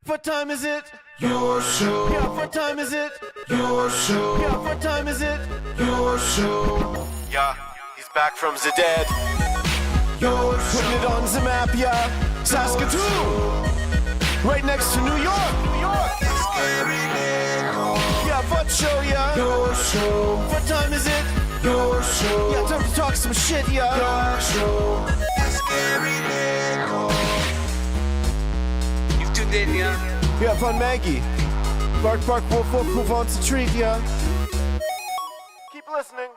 What time is it? Your show. Yeah, what time is it? Your show. Yeah, what time is it? Your show. Yeah, he's back from the dead. Your Putting it show. on the map, yeah. Saskatoon, right next to New York. New York. Yeah, what show, yeah. Your show. What time is it? Your show. Yeah, time to talk some shit, yeah. Your show. You've tuned in, yeah? Yeah, fun Maggie. Bark, bark, wolf, wolf, who wants a treat, yeah. Keep listening.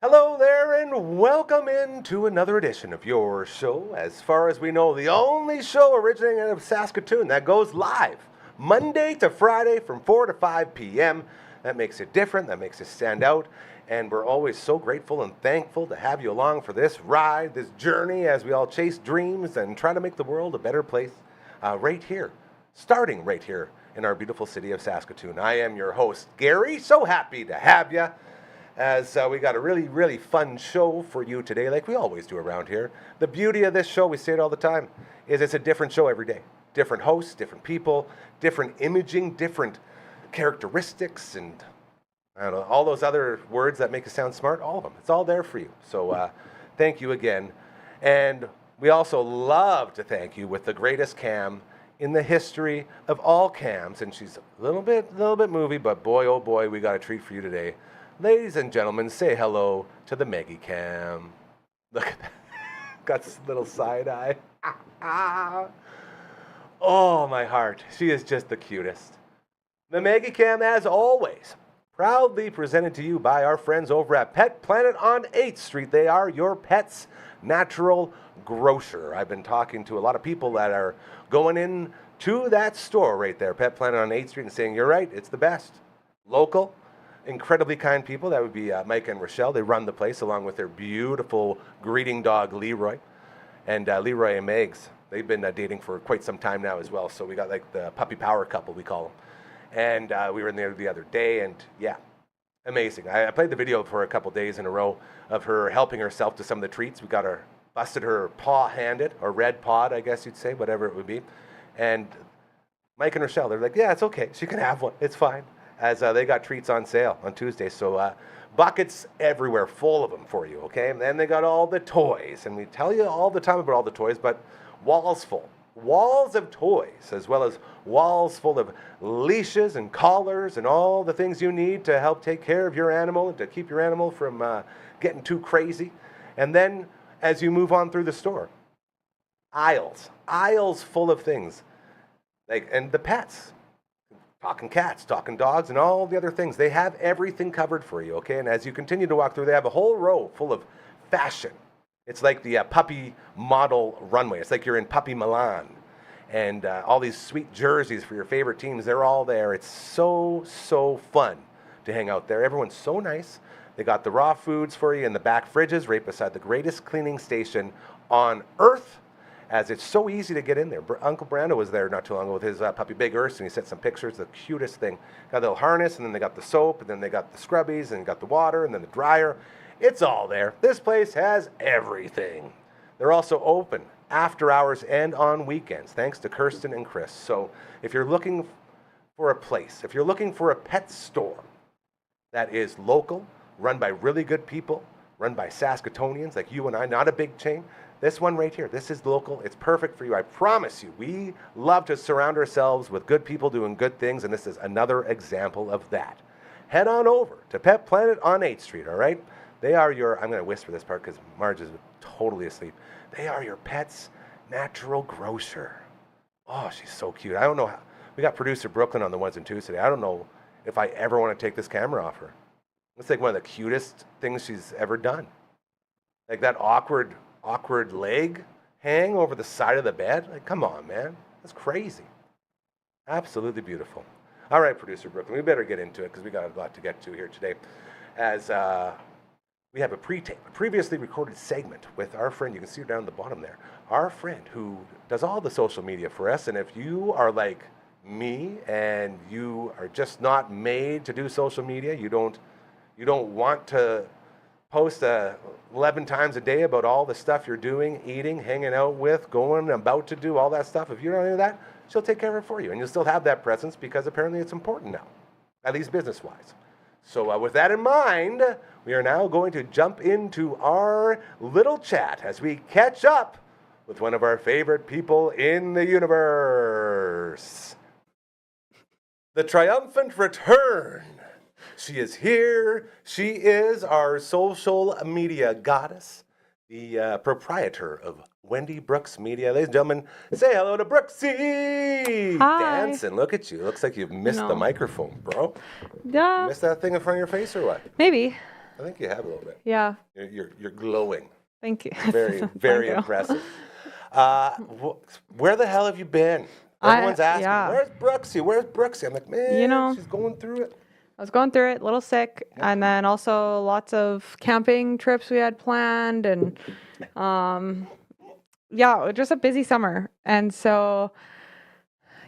Hello there, and welcome into another edition of your show. As far as we know, the only show originating out of Saskatoon that goes live Monday to Friday from 4 to 5 p.m. That makes it different, that makes it stand out, and we're always so grateful and thankful to have you along for this ride, this journey, as we all chase dreams and try to make the world a better place right here, starting right here in our beautiful city of Saskatoon. I am your host, Gary. So happy to have you. As we got a really, really fun show for you today, like we always do around here. The beauty of this show, we say it all the time, is it's a different show every day. Different hosts, different people, different imaging, different characteristics, and I don't know, all those other words that make us sound smart, all of them. It's all there for you. So thank you again. And we also love to thank you with the greatest cam in the history of all cams. And she's a little bit movie, but boy, oh boy, we got a treat for you today. Ladies and gentlemen, say hello to the Maggie Cam. Look at that. Got this little side eye. Oh, my heart. She is just the cutest. The Maggie Cam, as always, proudly presented to you by our friends over at Pet Planet on 8th Street. They are your pet's natural grocer. I've been talking to a lot of people that are going in to that store right there, Pet Planet on 8th Street, and saying, you're right, it's the best. Local, incredibly kind people. That would be Mike and Rochelle. They run the place along with their beautiful greeting dog, Leroy. And Leroy and Megs, they've been dating for quite some time now as well. So we got like the puppy power couple, we call them. And we were in there the other day, and yeah, amazing. I played the video for a couple days in a row of her helping herself to some of the treats. We got her, busted her paw-handed, or red pawed, I guess you'd say, whatever it would be. And Mike and Rochelle, they're like, yeah, it's okay. She can have one. It's fine. As they got treats on sale on Tuesday. So buckets everywhere, full of them for you, okay? And then they got all the toys. And we tell you all the time about all the toys, but walls full. Walls of toys, as well as walls full of leashes and collars and all the things you need to help take care of your animal and to keep your animal from getting too crazy. And then as you move on through the store, aisles full of things. And the pets, talking cats, talking dogs, and all the other things. They have everything covered for you, okay? And as you continue to walk through, they have a whole row full of fashion. It's like the puppy model runway. It's like you're in Puppy Milan. And all these sweet jerseys for your favorite teams, they're all there. It's so, so fun to hang out there. Everyone's so nice. They got the raw foods for you in the back fridges right beside the greatest cleaning station on earth, as it's so easy to get in there. Uncle Brando was there not too long ago with his puppy Big Earth, and he sent some pictures, the cutest thing. Got a little harness, and then they got the soap, and then they got the scrubbies, and got the water, and then the dryer. It's all there. This place has everything. They're also open after hours and on weekends, thanks to Kirsten and Chris. So if you're looking for a place, if you're looking for a pet store that is local, run by really good people, run by Saskatoonians like you and I, not a big chain, this one right here, this is local. It's perfect for you. I promise you. We love to surround ourselves with good people doing good things, and this is another example of that. Head on over to Pet Planet on 8th Street, all right? They are your, I'm going to whisper this part because Marge is totally asleep. They are your pet's natural grocer. Oh, she's so cute. I don't know how, we got producer Brooklyn on the ones and twos today. I don't know if I ever want to take this camera off her. It's like one of the cutest things she's ever done. Like that awkward leg hang over the side of the bed. Like, come on, man. That's crazy. Absolutely beautiful. All right, producer Brooklyn, we better get into it because we got a lot to get to here today. As we have a pre-tape, a previously recorded segment with our friend, you can see her down at the bottom there, our friend who does all the social media for us. And if you are like me and you are just not made to do social media, you don't want to post 11 times a day about all the stuff you're doing, eating, hanging out with, going, about to do, all that stuff. If you don't do that, she'll take care of it for you. And you'll still have that presence because apparently it's important now, at least business-wise. So with that in mind, we are now going to jump into our little chat as we catch up with one of our favorite people in the universe. The triumphant return. She is here. She is our social media goddess, the proprietor of Wendy Brooks Media. Ladies and gentlemen, say hello to Brooksy. Hi. Dancing. Look at you. Looks like you've missed the microphone, bro. Yeah. Missed that thing in front of your face or what? Maybe. I think you have a little bit. Yeah. You're glowing. Thank you. Very, Thank very you. impressive. Where the hell have you been? Everyone's asking, yeah. where's Brooksy? Where's Brooksy? I'm like, man, she's going through it. I was going through it, a little sick, and then also lots of camping trips we had planned, and just a busy summer. And so,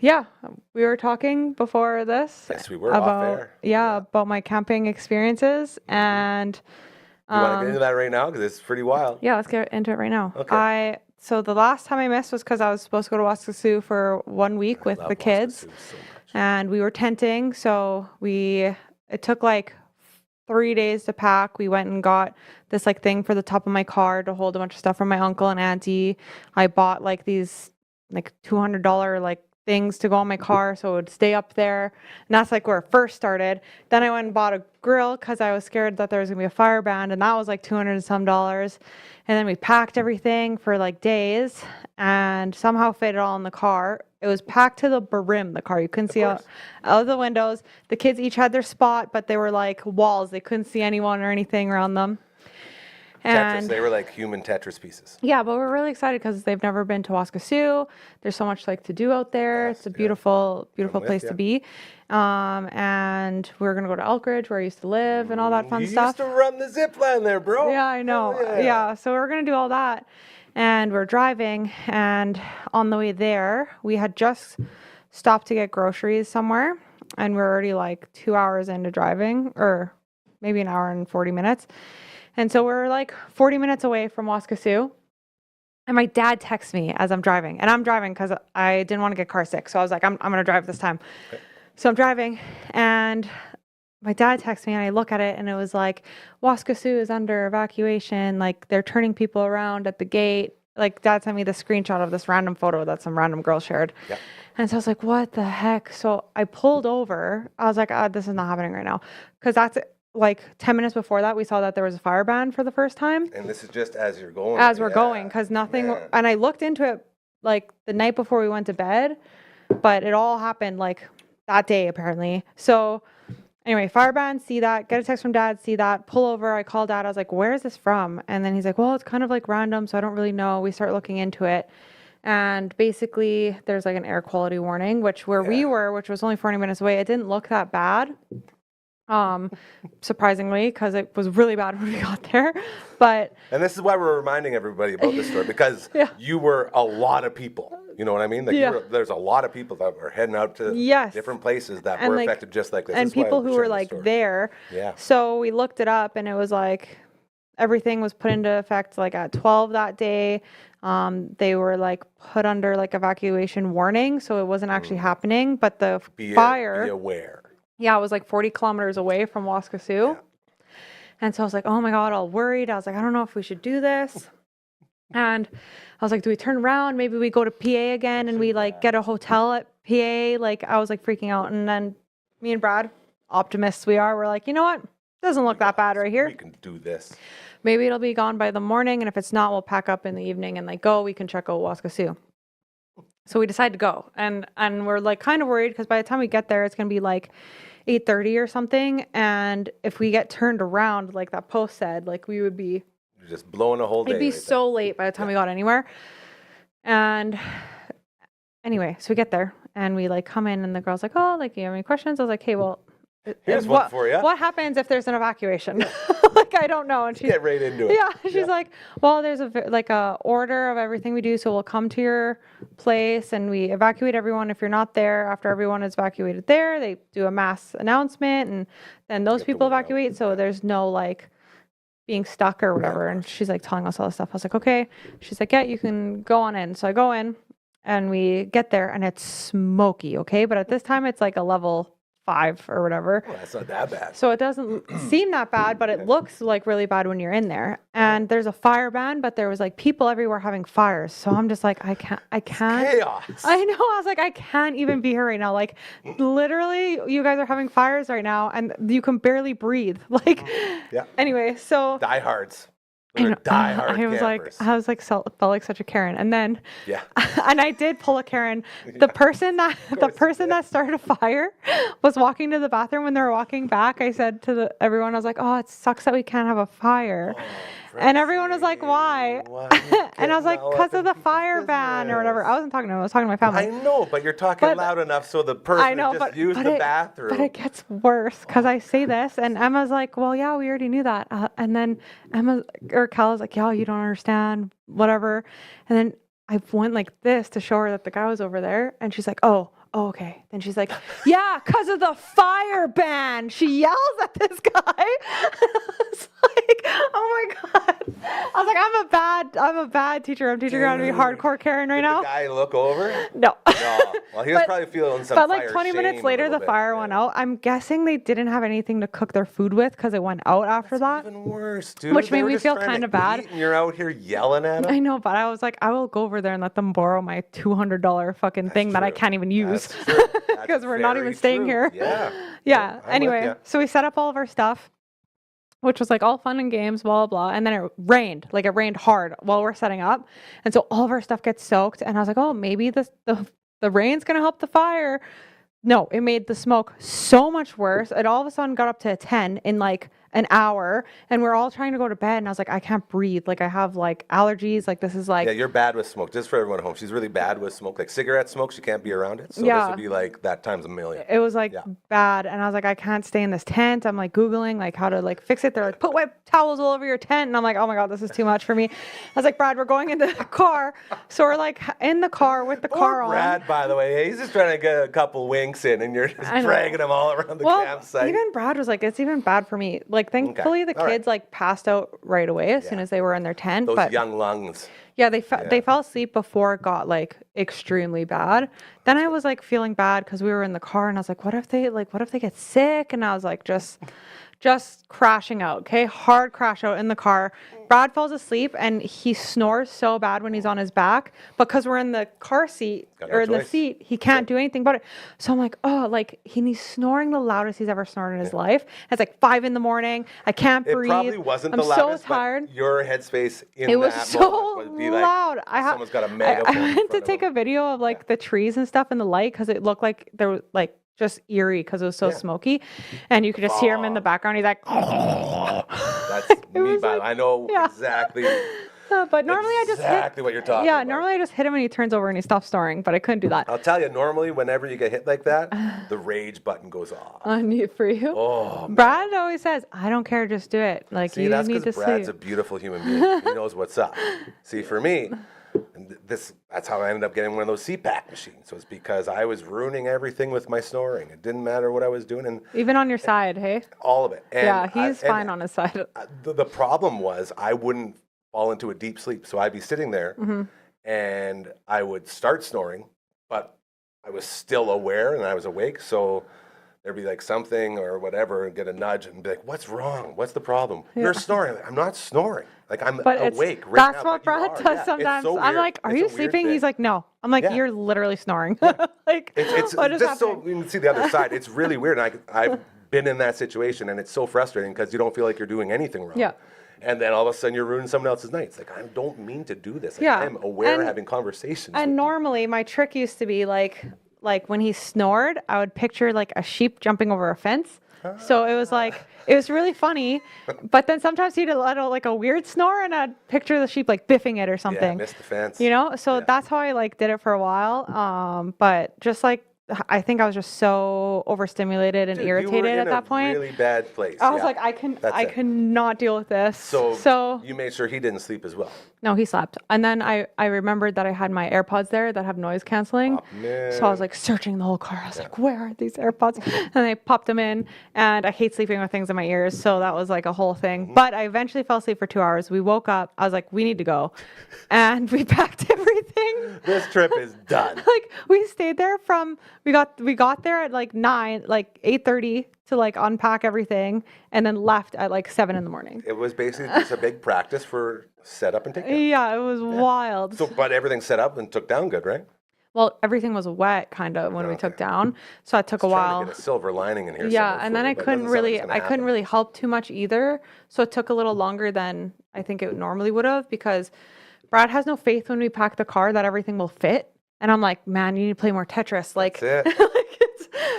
we were talking before this. Yes, we were off air. About my camping experiences, and you want to get into that right now because it's pretty wild. Yeah, let's get into it right now. Okay. So the last time I missed was because I was supposed to go to Waskesiu for 1 week with the kids. So much. And we were tenting, so it took like 3 days to pack. We went and got this like thing for the top of my car to hold a bunch of stuff from my uncle and auntie. I bought like these like $200 like things to go on my car so it would stay up there. And that's like where it first started. Then I went and bought a grill because I was scared that there was gonna be a fire ban, and that was like $200 and some. And then we packed everything for like days and somehow fit it all in the car. It was packed to the brim, the car. You couldn't see out of the windows. The kids each had their spot, but they were like walls. They couldn't see anyone or anything around them. Tetris, they were like human Tetris pieces. Yeah, but we're really excited because they've never been to Waskesiu. There's so much like to do out there. It's a beautiful place to be. And we're gonna go to Elkridge, where I used to live, and all that fun stuff. You used to run the zip line there, bro. Yeah, I know. Yeah, so we're gonna do all that, and we're driving. And on the way there, we had just stopped to get groceries somewhere, and we're already like 2 hours into driving, or maybe an hour and 40 minutes. And so we're like 40 minutes away from Waskesiu. And my dad texts me as I'm driving. And I'm driving because I didn't want to get car sick. So I was like, I'm going to drive this time. Okay. So I'm driving. And my dad texts me. And I look at it. And it was like, Waskesiu is under evacuation. Like, they're turning people around at the gate. Like, Dad sent me the screenshot of this random photo that some random girl shared. Yeah. And so I was like, what the heck? So I pulled over. I was like, this is not happening right now. Because that's like 10 minutes before that, we saw that there was a fire ban for the first time. And this is just as you're going. As we're going, because nothing. Yeah. And I looked into it like the night before we went to bed, but it all happened like that day apparently. So anyway, fire ban, see that, get a text from Dad, see that, pull over. I call Dad. I was like, where is this from? And then he's like, well, it's kind of like random, so I don't really know. We start looking into it. And basically there's like an air quality warning, which we were, which was only 40 minutes away, it didn't look that bad. Surprisingly, because it was really bad when we got there. And this is why we're reminding everybody about this story, because you were a lot of people. You know what I mean? Like there's a lot of people that were heading out to different places that were affected just like this. And people who were like there. Yeah. So we looked it up, and it was like everything was put into effect like at 12 that day. They were like put under like evacuation warning, so it wasn't actually happening. But the fire. Be aware. Yeah, it was like 40 kilometers away from Waskesiu. Yeah. And so I was like, oh my God, all worried. I was like, I don't know if we should do this. And I was like, do we turn around? Maybe we go to PA again and we like get a hotel at PA. Like I was like freaking out. And then me and Brad, optimists we are, we're like, you know what? Doesn't look that bad right here. We can do this. Maybe it'll be gone by the morning. And if it's not, we'll pack up in the evening and like go. We can check out Waskesiu. So we decided to go. And we're like kind of worried because by the time we get there, it's going to be like 8:30 or something, and if we get turned around like that post said, like we would be just blowing a whole day. It'd be so late by the time we got anywhere. And anyway, so we get there and we like come in and the girl's like, oh, like, you have any questions? I was like, hey, well, here's one for you. What happens if there's an evacuation? Like, I don't know. And she's get right into it. Yeah. She's like, well, there's a order of everything we do. So we'll come to your place and we evacuate everyone. If you're not there after everyone is evacuated there, they do a mass announcement and then those people evacuate. So there's no like being stuck or whatever. And she's like telling us all this stuff. I was like, okay. She's like, yeah, you can go on in. So I go in and we get there and it's smoky. Okay. But at this time it's like a level 5 or whatever. Oh, that's not that bad. So it doesn't seem that bad, but it looks like really bad when you're in there. And there's a fire ban, but there was like people everywhere having fires. So I'm just like, I can't. Chaos. I know. I was like, I can't even be here right now. Like literally you guys are having fires right now and you can barely breathe. Like, Yeah. Anyway, so Diehards. I know, Diehard I was campers. felt like such a Karen. And then, Yeah. and I did pull a Karen. The person that started a fire was walking to the bathroom. When they were walking back, I said to everyone, I was like, oh, it sucks that we can't have a fire. And everyone was like, why? And I was like, because of the fire ban or whatever. I wasn't talking to him. I was talking to my family. I know, but you're talking loud enough so the person just used the bathroom. But it gets worse because I say this and Emma's like, well, yeah, we already knew that. And then Cal was like, yeah, you don't understand, whatever. And then I went like this to show her that the guy was over there. And she's like, oh, okay. Then she's like, yeah, because of the fire ban. She yells at this guy. It's like, oh my God. I was like, I'm a bad teacher. I'm teaching her how to be hardcore Karen right now. Did the guy look over? No. No. Well, he was probably feeling some But fire like 20 shame minutes a later, little the bit. fire went out. I'm guessing they didn't have anything to cook their food with because it went out after that. Even worse, dude. Which They made were me just feel trying kind to of bad. eat And you're out here yelling at them. I know, but I was like, I will go over there and let them borrow my $200 fucking thing that I true. can't even use That's true. That's because we're not very even staying true. here. Yeah. Yeah. I'm with Anyway, ya. so we set up all of our stuff, which was like all fun and games, blah, blah, blah. And then it rained hard while we're setting up. And so all of our stuff gets soaked. And I was like, oh, maybe the rain's going to help the fire. No, it made the smoke so much worse. It all of a sudden got up to a 10 in like an hour. And we're all trying to go to bed. And I was like, I can't breathe. Like I have like allergies. Like this is like. Yeah, you're bad with smoke. Just for everyone at home, she's really bad with smoke. Like cigarette smoke, she can't be around it. So Yeah. this would be like that times a million. It was like Yeah. bad. And I was like, I can't stay in this tent. I'm like Googling like how to like fix it. They're like, put wet towels all over your tent. And I'm like, oh my God, this is too much for me. I was like, Brad, we're going in the car. So we're like in the car with the car on. Brad, by the way, he's just trying to get a couple winks in, and you're just I know. dragging him all around the campsite. Even Brad was like, it's even bad for me. Like, thankfully, the All right. kids like passed out right away as soon as they were in their tent. Those but young lungs. yeah, they fell asleep before it got like extremely bad. Then I was like feeling bad because we were in the car, and I was like, what if they get sick? And I was like, just crashing out. Okay, hard crash out in the car. Brad falls asleep and he snores so bad when he's on his back because we're in the car seat Got no or in the choice. seat. He can't do anything about it. So I'm like, oh, like he's snoring the loudest he's ever snored in his life. It's like 5 a.m. I can't It breathe. probably wasn't I'm the loudest, so tired. but your headspace in It was that so moment would be like loud. someone's got a megaphone. I went to take a video of like the trees and stuff in the light because it looked like there was like just eerie because it was so smoky, and you could just hear him in the background. He's like, That's me, was by like- I know yeah. exactly. but normally I just hit. Exactly what you're talking Yeah, about. normally I just hit him and he turns over and he stops snoring, but I couldn't do that. I'll tell you, normally whenever you get hit like that, the rage button goes off. I need for you. Oh, man. Brad always says, "I don't care, just do it." Like See, you that's need to because Brad's a sleep. beautiful human being. He knows what's up. See, for me, and that's how I ended up getting one of those CPAP machines. So it's because I was ruining everything with my snoring. It didn't matter what I was doing, and Even on your side, hey? all of it. And Yeah, he's fine on his side. The problem was I wouldn't fall into a deep sleep. So I'd be sitting there Mm-hmm. and I would start snoring, but I was still aware and I was awake. So there'd be like something or whatever and get a nudge and be like, what's wrong? What's the problem? You're snoring. I'm not snoring. Like I'm But it's awake right that's now. what but you Brad are. does Yeah, sometimes. it's so I'm weird. like, "Are It's you a weird sleeping?" thing. He's like, "No." I'm like, Yeah. "You're literally snoring." Like, It's what is just so happening? you can see the other side. It's really weird. And I've been in that situation, and it's so frustrating because you don't feel like you're doing anything wrong. Yeah. And then all of a sudden you're ruining someone else's night. It's like I don't mean to do this. Like, Yeah. I'm aware, And- having conversations. And with normally my trick used to be like when he snored, I would picture like a sheep jumping over a fence. So it was like it was really funny, but then sometimes he'd let out like a weird snore, and I'd picture the sheep like biffing it or you. Yeah, something. missed the fence. You know, so Yeah. that's how I like did it for a while. But just like I think I was just so overstimulated and Dude, you were irritated in at that a point. really bad place. I was yeah. like, That's I it. cannot deal with this. So you made sure he didn't sleep as well. no, he slept. And then I remembered that I had my AirPods there that have noise canceling. So I was like searching the whole car. I was like, where are these AirPods? And I popped them in, and I hate sleeping with things in my ears. So that was like a whole thing. But I eventually fell asleep for 2 hours. We woke up. I was like, we need to go. And we packed everything. This trip is done. Like we stayed there from we got there at like 8:30 to like unpack everything, and then left at like 7 in the morning. It was basically just a big practice for set up and take down. Yeah, it was wild. So, but everything set up and took down good, right? Well, everything was wet kind of when we took down, so it took a Trying while. to get a silver lining in here. Yeah, somewhere and for then you, I but it couldn't doesn't sound like really it's gonna I couldn't happen. really help too much either. So it took a little longer than I think it normally would have, because Brad has no faith when we pack the car that everything will fit. And I'm like, man, you need to play more Tetris. Like, That's it.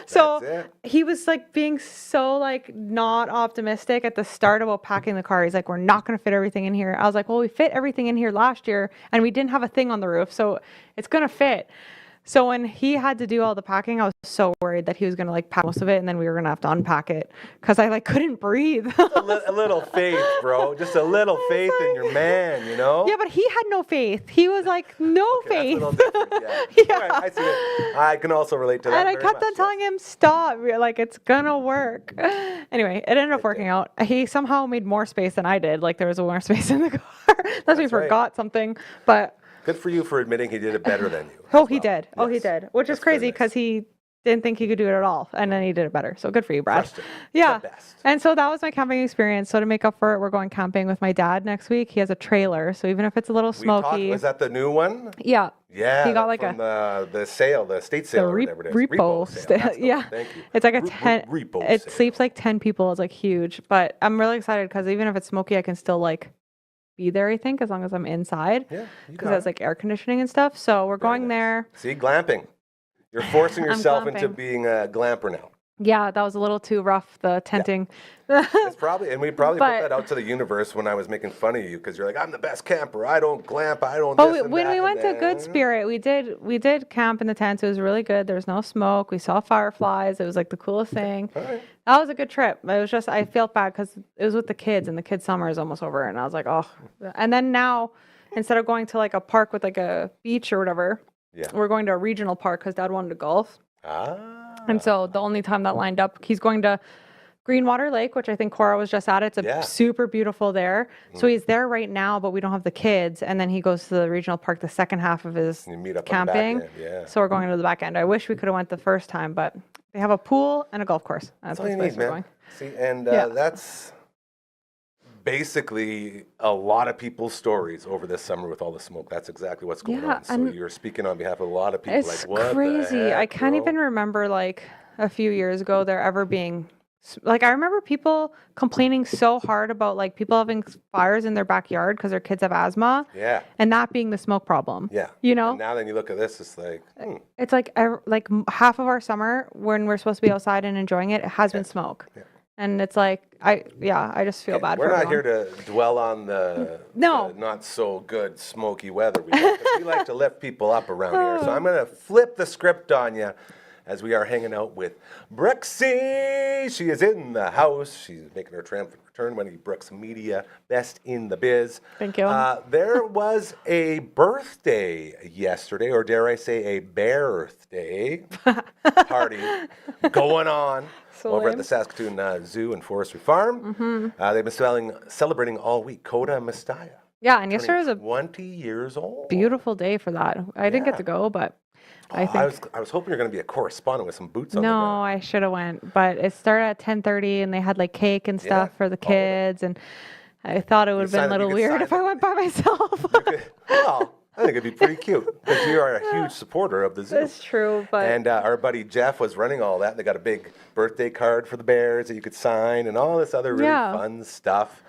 so That's it. he was like being so like not optimistic at the start about packing the car. He's like, we're not going to fit everything in here. I was like, well, we fit everything in here last year and we didn't have a thing on the roof. So it's going to fit. So when he had to do all the packing, I was so worried that he was going to like pack most of it and then we were going to have to unpack it because I like couldn't breathe. A little faith, bro. Just a little faith in your man, you know? Yeah, but he had no faith. He was like, no Okay, that's a faith. little different, yeah. Yeah. All right, I see it. I can also relate to that. And I very kept much, on telling him, stop. We're like, it's gonna work. Anyway, it ended up working out. He somehow made more space than I did. Like there was more space in the car. Unless we right. forgot something. But Good for you for admitting he did it better than you. oh, as he well. did. Oh, he Yes. did. Which is That's very crazy nice. because he didn't think he could do it at all. And then he did it better. So good for you, Brad. Crushed it. Yeah. The best. And so that was my camping experience. So to make up for it, we're going camping with my dad next week. He has a trailer. So even if it's a little We talked, smoky. was that the new one? Yeah. Yeah. He got like from the sale, the state The sale or whatever it is. repo sale. sta- That's the yeah. one. Thank you. It's like a Re- 10 repo it sale. sleeps like 10 people. It's like huge, but I'm really excited because even if it's smoky, I can still like be there, I think, as long as I'm inside, Yeah. You because got it has it. like air conditioning and stuff. So we're Very going nice. there. See, glamping. You're forcing I'm yourself into glamping. being a glamper now. Yeah, that was a little too rough, the tenting. It's probably, and we probably But- put that out to the universe when I was making fun of you because you're like, I'm the best camper. I don't glamp. I don't. Oh, this and when that," we and went to then- Good Spirit, we did camp in the tents. It was really good. There was no smoke. We saw fireflies. It was like the coolest thing. All right. That was a good trip. It was just I felt bad because it was with the kids, and the kids' summer is almost over, and I was like, oh. And then now, instead of going to like a park with like a beach or whatever, Yeah. we're going to a regional park because Dad wanted to golf. Ah. And so the only time that lined up, he's going to Greenwater Lake, which I think Cora was just at. It's a Yeah. super beautiful there. So he's there right now, but we don't have the kids. And then he goes to the regional park the second half of his You meet up on the back camping. end, yeah. So we're going to the back end. I wish we could have went the first time, but they have a pool and a golf course. That's That's all you the place need, we're man. going. See, and Yeah. that's basically a lot of people's stories over this summer with all the smoke. That's exactly what's going Yeah, on. So and you're speaking on behalf of a lot of people. It's like, what crazy. The heck, I can't bro? even remember like a few years ago there ever being like I remember people complaining so hard about like people having fires in their backyard because their kids have asthma Yeah. and that being the smoke problem. Yeah. You know? And now then you look at this, it's like, It's like half of our summer when we're supposed to be outside and enjoying it, it has been smoke. Yeah. And it's like I just feel bad we're for not everyone. here to dwell on the, No. the not so good smoky weather. We like to lift people up around here. So I'm going to flip the script on you as we are hanging out with Brooksy. She is in the house. She's making her triumphant return. Wendy Brooks Media, best in the biz. Thank you. There was a birthday yesterday, or dare I say a birthday party going on So over at lame. the Saskatoon Zoo and Forestry Farm. They've been celebrating all week. Coda Mestaya. Yeah, and yesterday was a 20 years old. beautiful day for that. I didn't Yeah. get to go, but I I think was hoping you're going to be a correspondent with some boots on the no, ground. I should have went, but it started at 10:30 and they had like cake and stuff Yeah, for the all of it. kids, and I thought it would have been a sign it- little you could weird sign if I it. went by myself. Well, I think it'd be pretty cute because you are a huge supporter of the zoo. That's true, but And our buddy Jeff was running all that. They got a big birthday card for the Bears that you could sign and all this other really Yeah. fun stuff.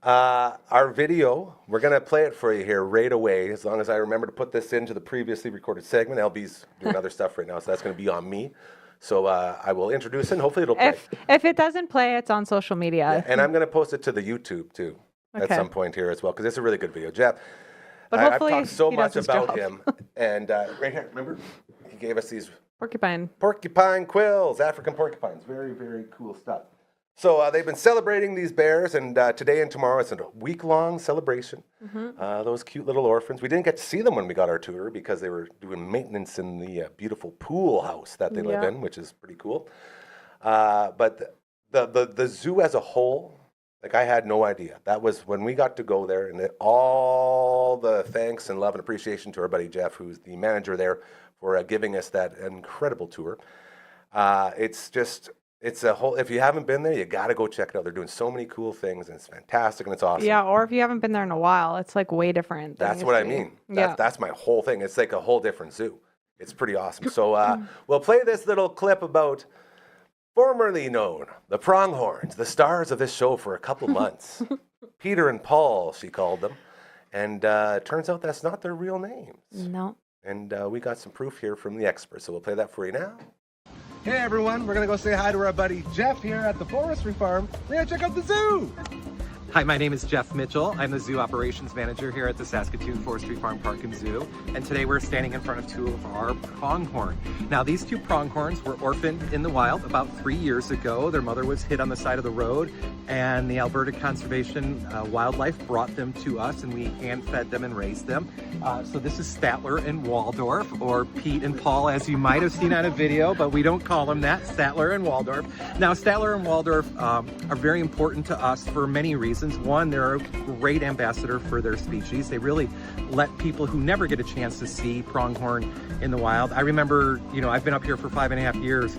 Our video, we're going to play it for you here right away, as long as I remember to put this into the previously recorded segment. LB's doing other stuff right now, so that's going to be on me. So I will introduce it, and hopefully it'll play. if it doesn't play, it's on social media. And I'm going to post it to the YouTube, too, at Okay. some point here as well, because it's a really good video. Jeff, But I've hopefully talked so he much does his about job. him. And right here, remember? He gave us these Porcupine quills, African porcupines. Very, very cool stuff. So they've been celebrating these bears, and today and tomorrow it's a week-long celebration. Those cute little orphans. We didn't get to see them when we got our tour because they were doing maintenance in the beautiful pool house that they live in, which is pretty cool. But the zoo as a whole, like I had no idea. That was when we got to go there, and all the thanks and love and appreciation to our buddy Jeff, who's the manager there, for giving us that incredible tour. It's a whole, if you haven't been there, you got to go check it out. They're doing so many cool things, and it's fantastic, and it's awesome. Yeah, or if you haven't been there in a while, it's like way different. That's what I mean. That's my whole thing. It's like a whole different zoo. It's pretty awesome. So we'll play this little clip about formerly known, the pronghorns, the stars of this show for a couple months. Peter and Paul, she called them. And turns out that's not their real names. No. And we got some proof here from the experts, so we'll play that for you now. Hey everyone, we're going to go say hi to our buddy Jeff here at the forestry farm. We're going to check out the zoo. Hi, my name is Jeff Mitchell. I'm the zoo operations manager here at the Saskatoon Forestry Farm Park and Zoo. And today we're standing in front of two of our pronghorn. Now these two pronghorns were orphaned in the wild about 3 years ago. Their mother was hit on the side of the road, and the Alberta Conservation Wildlife brought them to us, and we hand fed them and raised them. So this is Statler and Waldorf, or Pete and Paul, as you might have seen on a video, but we don't call them that, Statler and Waldorf. Now Statler and Waldorf are very important to us for many reasons. One, they're a great ambassador for their species. They really let people who never get a chance to see pronghorn in the wild. I remember, I've been up here for 5.5 years.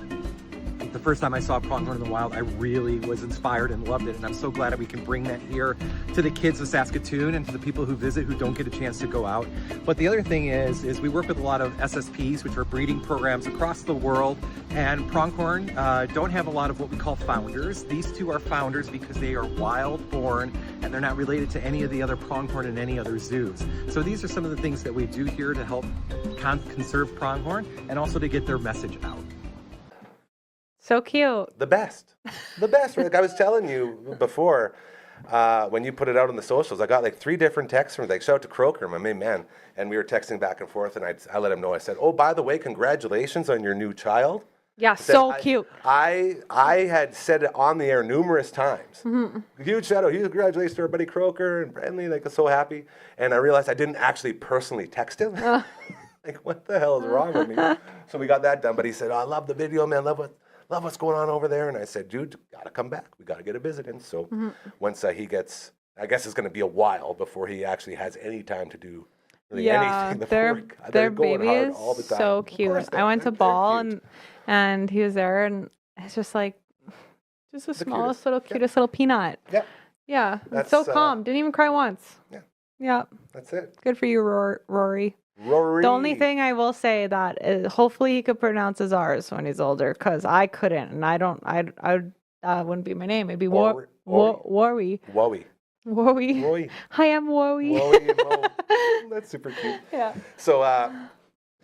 The first time I saw pronghorn in the wild, I really was inspired and loved it. And I'm so glad that we can bring that here to the kids of Saskatoon and to the people who visit who don't get a chance to go out. But the other thing is we work with a lot of SSPs, which are breeding programs across the world. And pronghorn don't have a lot of what we call founders. These two are founders because they are wild born and they're not related to any of the other pronghorn in any other zoos. So these are some of the things that we do here to help conserve pronghorn and also to get their message out. So cute. The best. Right? Like I was telling you before, when you put it out on the socials, I got like 3 different texts from shout out to Croker, my main man, and we were texting back and forth, and I let him know. I said, oh, by the way, congratulations on your new child. Yeah, so cute. I had said it on the air numerous times. Huge shout out, huge congratulations to our buddy Croker and Brandley, so happy. And I realized I didn't actually personally text him. What the hell is wrong with me? So we got that done, but he said, oh, I love the video, man, love what's going on over there. And I said, dude, gotta come back. We gotta get a visit in. So once he gets, I guess it's gonna be a while before he actually has any time to do really anything. Their baby is all the time. So cute. I went to ball and he was there, and it's just like, just the smallest cutest little peanut. Yeah. Yeah. It's so calm. Didn't even cry once. Yeah. Yeah. That's it. Good for you, Rory. Rory. The only thing I will say that is hopefully he could pronounce his R's when he's older, because I couldn't, and that wouldn't be my name. It'd be Worry. Wowie. Worry. Hi, I'm Worry. That's super cute. Yeah. So,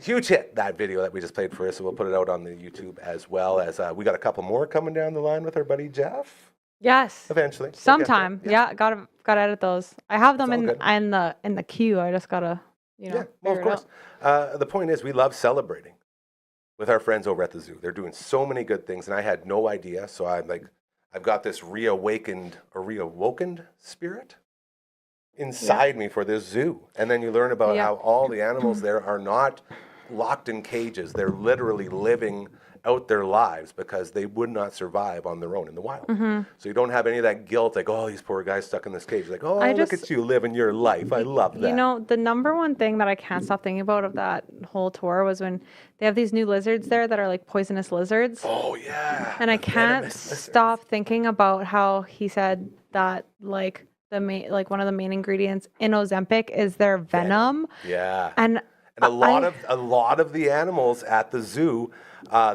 huge hit, that video that we just played for us, so we'll put it out on the YouTube as well as we got a couple more coming down the line with our buddy Jeff. Yes. Eventually. Sometime. Yeah, gotta edit those. I have them in the queue. I just gotta. Of course. The point is, we love celebrating with our friends over at the zoo. They're doing so many good things, and I had no idea. So I've got this reawoken spirit inside me for this zoo. And then you learn about how all the animals there are not locked in cages. They're literally living out their lives because they would not survive on their own in the wild. So you don't have any of that guilt, like, oh, these poor guys stuck in this cage. Like, oh, look at you living your life. I love that. The number one thing that I can't stop thinking about of that whole tour was when they have these new lizards there that are like poisonous lizards. Oh, yeah. And I can't stop thinking about how he said that one of the main ingredients in Ozempic is their venom. Yeah. And a lot of the animals at the zoo,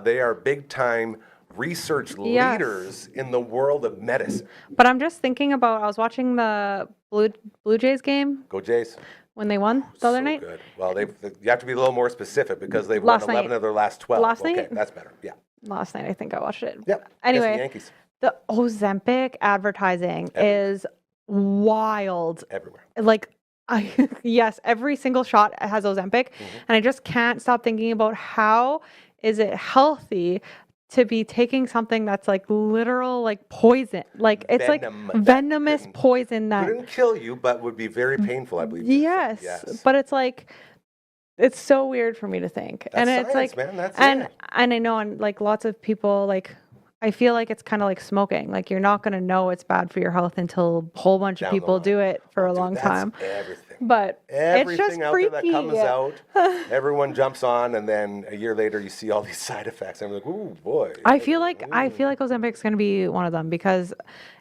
they are big time research leaders in the world of medicine. But I'm just thinking about, I was watching the Blue Jays game. Go Jays. When they won the other night. Good. Well, you have to be a little more specific because they've won 11 of their last 12. Last night? Okay, that's better. Yeah. Last night, I think I watched it. Yep. Anyway, the Yankees. The Ozempic advertising is wild. Everywhere. Yes, every single shot has Ozempic, and I just can't stop thinking about how is it healthy to be taking something that's like literal like poison? Like it's Venom like that venomous couldn't- poison that Couldn't kill you, but would be very painful, I believe. you said. yes, but it's like it's so weird for me to think. That's and it's science, like man. That's and it. and I know and like lots of people like I feel like it's kind of like smoking. Like you're not going to know it's bad for your health until a whole bunch Down of the people line. do it for a Dude, long that's time. Everything. But Everything it's just out freaky. there that comes out, everyone jumps on, and then a year later you see all these side effects. And I'm like, ooh, boy. I feel like Ozempic's going to be one of them because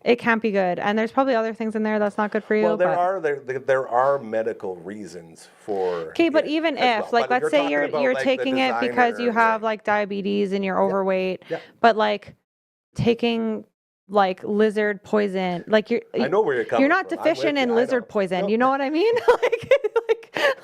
it can't be good, and there's probably other things in there that's not good for you. Well, but there are medical reasons for. okay, but it even as if well. like But let's say talking you're about, you're like, the taking it because you designer, have right. like diabetes and you're overweight, Yeah. but like taking like lizard poison, like I know where you're coming you're not from. I'm deficient with in you. I lizard know. poison. No. You know what I mean?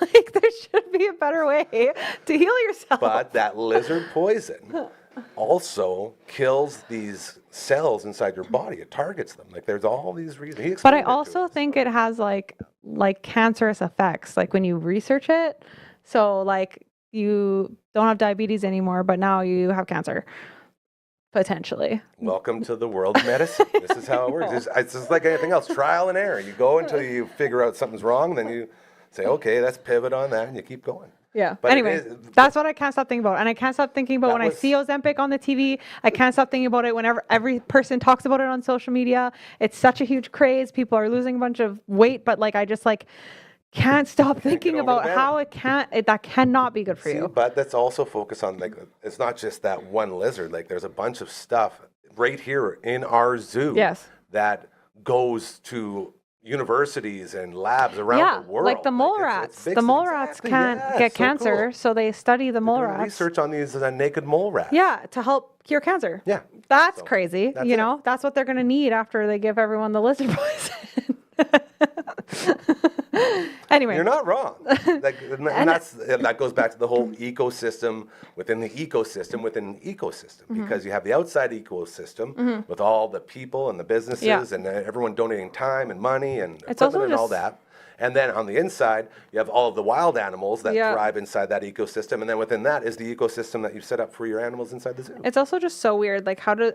like there should be a better way to heal yourself. But that lizard poison also kills these cells inside your body. It targets them. Like there's all these reasons. He But I explained it to also us. think it has like cancerous effects, like when you research it. So like you don't have diabetes anymore, but now you have cancer. Potentially. Welcome to the world of medicine. This is how it works. It's just like anything else, trial and error. You go until you figure out something's wrong, then you say, okay, let's pivot on that, and you keep going. Yeah. But it anyway, is- that's what I can't stop thinking about. And I can't stop thinking about That when I was- see Ozempic on the TV. I can't stop thinking about it whenever every person talks about it on social media. It's such a huge craze. People are losing a bunch of weight, but like I just like can't stop thinking get over the about venom. how that cannot be good for See, you. but that's also focused on, like, it's not just that one lizard. Like, there's a bunch of stuff right here in our zoo Yes. that goes to universities and labs around the world. like the mole it's rats. big The stuff. mole rats Exactly, can't yeah, get so cancer, cool. so they study the mole Doing rats. research on these naked mole rats. Yeah, to help cure cancer. Yeah. That's So, crazy. that's You it. know, that's what they're going to need after they give everyone the lizard poison. Anyway. You're not wrong. Like, and that goes back to the whole ecosystem within the ecosystem within the ecosystem, Mm-hmm. because you have the outside ecosystem with all the people and the businesses Yeah. and everyone donating time and money and It's also equipment and all just- that. And then on the inside, you have all of the wild animals that Yeah. thrive inside that ecosystem. And then within that is the ecosystem that you've set up for your animals inside the zoo. It's also just so weird. Like how do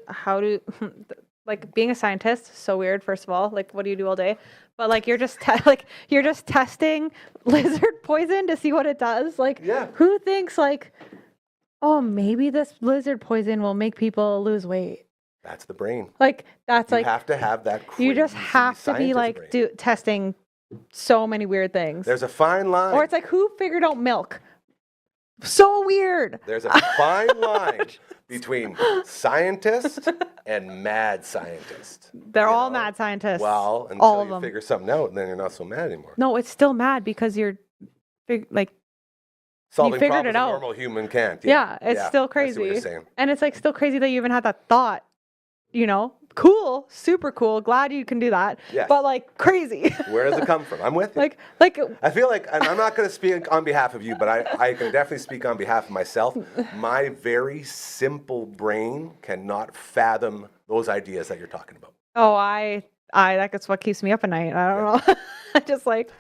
like being a scientist is so weird. First of all, like what do you do all day? But like you're just you're just testing lizard poison to see what it does. Like Yeah. who thinks like, oh maybe this lizard poison will make people lose weight? That's the brain. Like that's You like have to have that crazy you just have to be scientist like brain. testing so many weird things. There's a fine line. Or it's like who figured out milk? So weird. There's a fine line between scientist and mad scientist. They're you all know? mad scientists. Well, until all of you them. figure something out, and then you're not so mad anymore. No, it's still mad because you're like Solving figured problems it a out. normal human can't. yeah, it's still I see what crazy. you're saying. And it's like still crazy that you even had that thought, you know? Cool, super cool. Glad you can do that. Yes. But like crazy. Where does it come from? I'm with you. like I feel like, and I'm not going to speak on behalf of you, but I can definitely speak on behalf of myself. My very simple brain cannot fathom those ideas that you're talking about. oh, I that's what keeps me up at night. I don't know. I just like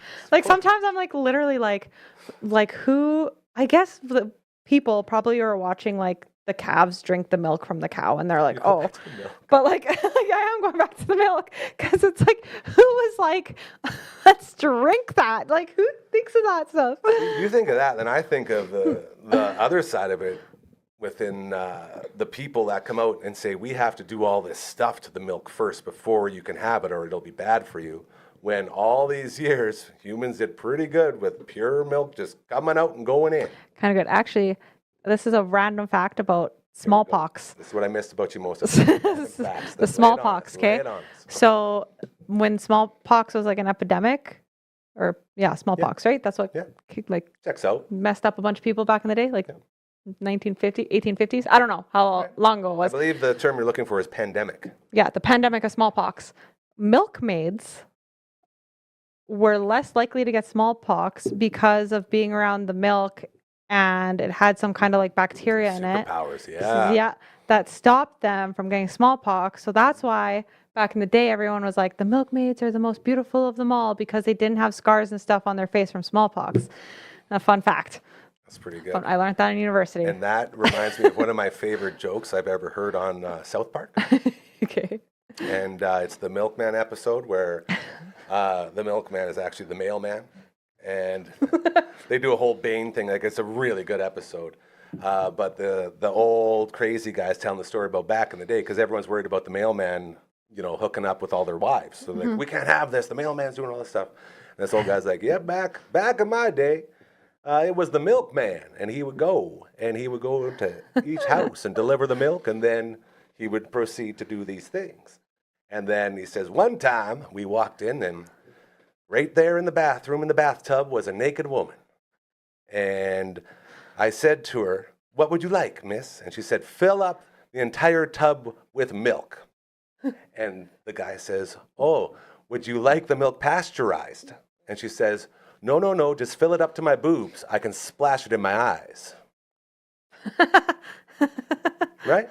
sometimes I'm like literally like who I guess the people probably are watching like the calves drink the milk from the cow and they're like, oh, but like I am going back to the milk because it's like, who was like, let's drink that? Like, who thinks of that stuff? You think of that, then I think of the other side of it within the people that come out and say, we have to do all this stuff to the milk first before you can have it or it'll be bad for you. When all these years, humans did pretty good with pure milk just coming out and going in. Kind of good. Actually, this is a random fact about smallpox. This is what I missed about you most. The Smallpox, okay? So when smallpox was like an epidemic, or smallpox, right? That's what Yeah. like Checks out. messed up a bunch of people back in the day, like 1950, 1850s. I don't know how long ago it I was. believe the term you're looking for is pandemic. Yeah, the pandemic of smallpox. Milkmaids were less likely to get smallpox because of being around the milk and it had some kind of like bacteria in it. Superpowers, yeah. Yeah, that stopped them from getting smallpox. So that's why back in the day, everyone was like, the milkmaids are the most beautiful of them all because they didn't have scars and stuff on their face from smallpox. A fun fact. That's pretty good. I learned that in university. And that reminds me of one of my favorite jokes I've ever heard on South Park. Okay. And it's the Milkman episode where the milkman is actually the mailman. And they do a whole Bane thing. Like, it's a really good episode. But the old crazy guy's telling the story about back in the day because everyone's worried about the mailman, hooking up with all their wives. So like, we can't have this. The mailman's doing all this stuff. And this old guy's like, yeah, back in my day, it was the milkman. And he would go to each house and deliver the milk. And then he would proceed to do these things. And then he says, one time we walked in and right there in the bathroom, in the bathtub, was a naked woman. And I said to her, what would you like, miss? And she said, fill up the entire tub with milk. And the guy says, oh, would you like the milk pasteurized? And she says, no, just fill it up to my boobs. I can splash it in my eyes. Right?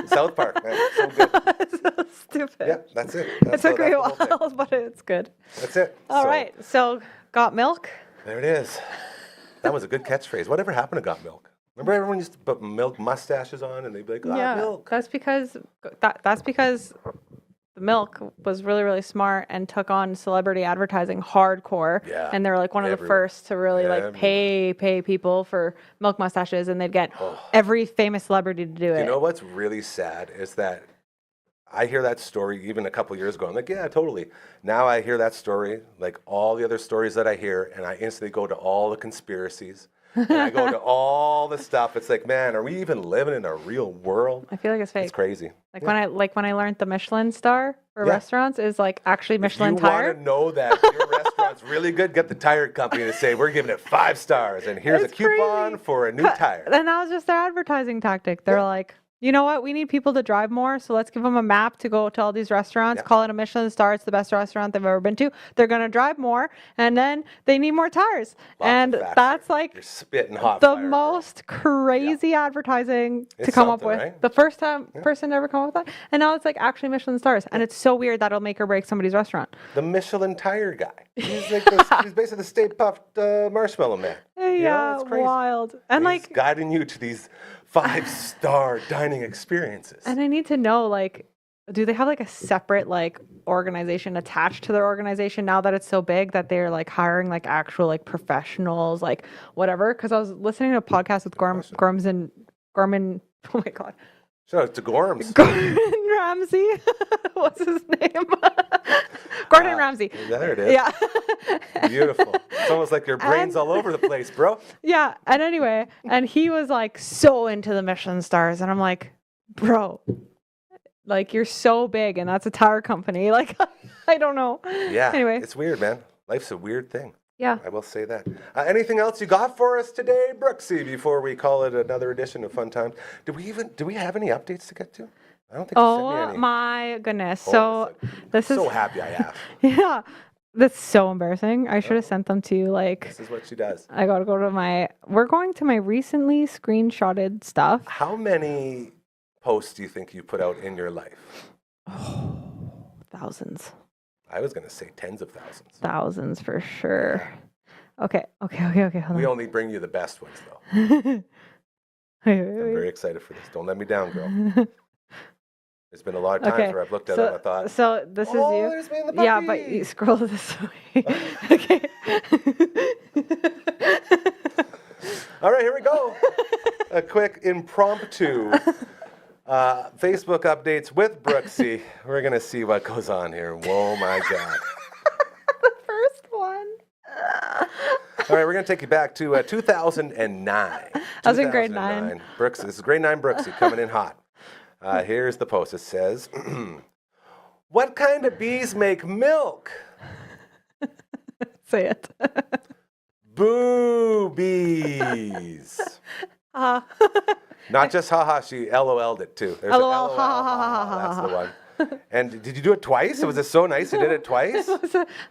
South Park, man. So good. So stupid. Yeah, that's it. It took me a while, but it's good. That's it. All right. So, got milk? There it is. That was a good catchphrase. Whatever happened to Got Milk? Remember everyone used to put milk mustaches on and they'd be like, milk. That's because the milk was really, really smart and took on celebrity advertising hardcore. Yeah. And they were like one of the first to really like pay people for milk mustaches, and they'd get every famous celebrity to do it. You know what's really sad is that I hear that story even a couple years ago. I'm like, yeah, totally. Now I hear that story, like all the other stories that I hear, and I instantly go to all the conspiracies. And I go to all the stuff. It's like, man, are we even living in a real world? I feel like it's fake. It's crazy. Like when I learned the Michelin star for restaurants is like actually Michelin If you tire. want to know that your restaurant's really good, get the tire company to say, we're giving it 5 stars, and here's It's a coupon crazy. for a new tire. And that was just their advertising tactic. They're like, you know what? We need people to drive more, so let's give them a map to go to all these restaurants, call it a Michelin star. It's the best restaurant they've ever been to. They're going to drive more, and then they need more tires. Lots of That's like You're spitting hot the fire, most crazy advertising to It's come up something, with. right? The first time person to ever come up with that. And now it's like actually Michelin stars. And it's so weird that'll make or break somebody's restaurant. The Michelin tire guy. He's like he's basically the Stay Puffed Marshmallow Man. Yeah, it's crazy. wild. And He's like, guiding you to these 5-star dining experiences. and I need to know, like, do they have like a separate like organization attached to their organization now that it's so big that they're like hiring like actual like professionals, like whatever? Because I was listening to a podcast with Gorman. Oh my god, Shout out to Gorms. Gordon Ramsay. What's his name? Gordon Ramsay. There it is. Yeah. Beautiful. It's almost like your brain's all over the place, bro. Yeah. And anyway, and he was like so into the Michelin stars, and I'm like, bro, like you're so big, and that's a tire company. Like, I don't know. Yeah. Anyway. It's weird, man. Life's a weird thing. Yeah. I will say that. Anything else you got for us today, Brooksy, before we call it another edition of Fun Times? Do we have any updates to get to? I don't think you sent me Oh any. my goodness. Oh, So this is so happy I have. yeah. That's so embarrassing. I should have sent them to you. Like, This is what she does. I gotta go to we're going to my recently screenshotted stuff. How many posts do you think you put out in your life? Thousands. I was going to say tens of thousands. Thousands for sure. Okay. Hold We on. only bring you the best ones, though. Wait. I'm very excited for this. Don't let me down, girl. There's been a lot of times Okay, where I've looked at it and I thought, So this is oh, you. there's me and the Yeah, puppy. but you scroll this way. Okay. All right, here we go. A quick impromptu Facebook updates with Brooksy. We're going to see what goes on here. Whoa, my God. The first one. All right, we're going to take you back to 2009. I was in grade 9. 2009. Brooks, this is grade 9 Brooksy coming in hot. Here's the post. It says, what kind of bees make milk? Say it. Boobies. Not just haha, she LOL'd it too. There's LOL, an LOL, ha, ha, ha, ha, that's ha. the one. And did you do it twice? Was it so nice you did it twice?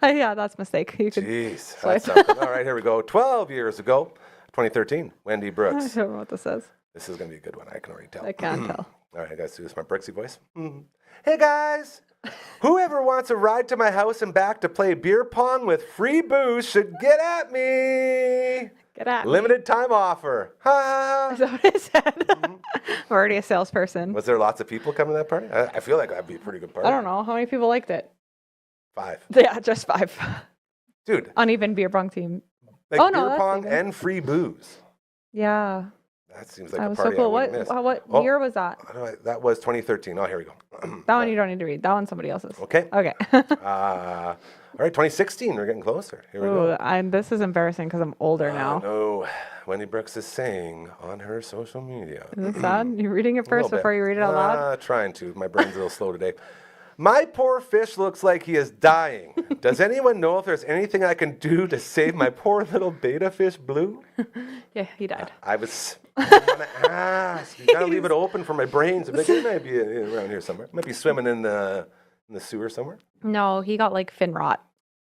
Yeah, that's a mistake. You could. Jeez, swipe. that's something. All right, here we go. 12 years ago, 2013, Wendy I Brooks. don't know what this says. This is going to be a good one. I can already tell. I can't tell. All right, I got to do this my Brixie voice. Hey, guys. Whoever wants a ride to my house and back to play beer pong with free booze should get at me. Get at me. Limited time offer. Ha! Is that what it said? I'm already a salesperson. Was there lots of people coming to that party? I feel like that'd be a pretty good party. I don't know. How many people liked it? 5. Yeah, just 5. Dude. Uneven beer pong team. Like Oh, no, beer that's pong even. and free booze. Yeah. That seems like That a was party so cool. I wouldn't miss. What year was that? That was 2013. Oh, here we go. That one you don't need to read. That one's somebody else's. Okay. Okay. All right, 2016. We're getting closer. Here we go. Ooh, this is embarrassing because I'm older now. No, Wendy Brooks is saying on her social media. Is it sad? You're reading it A first little before bit. you read it out loud? Trying to. My brain's a little slow today. My poor fish looks like he is dying. Does anyone know if there's anything I can do to save my poor little beta fish, Blue? Yeah, he died. I want to ask. You gotta leave it open for my brain. So it might be around here somewhere. Might be swimming in the sewer somewhere. No, he got like fin rot.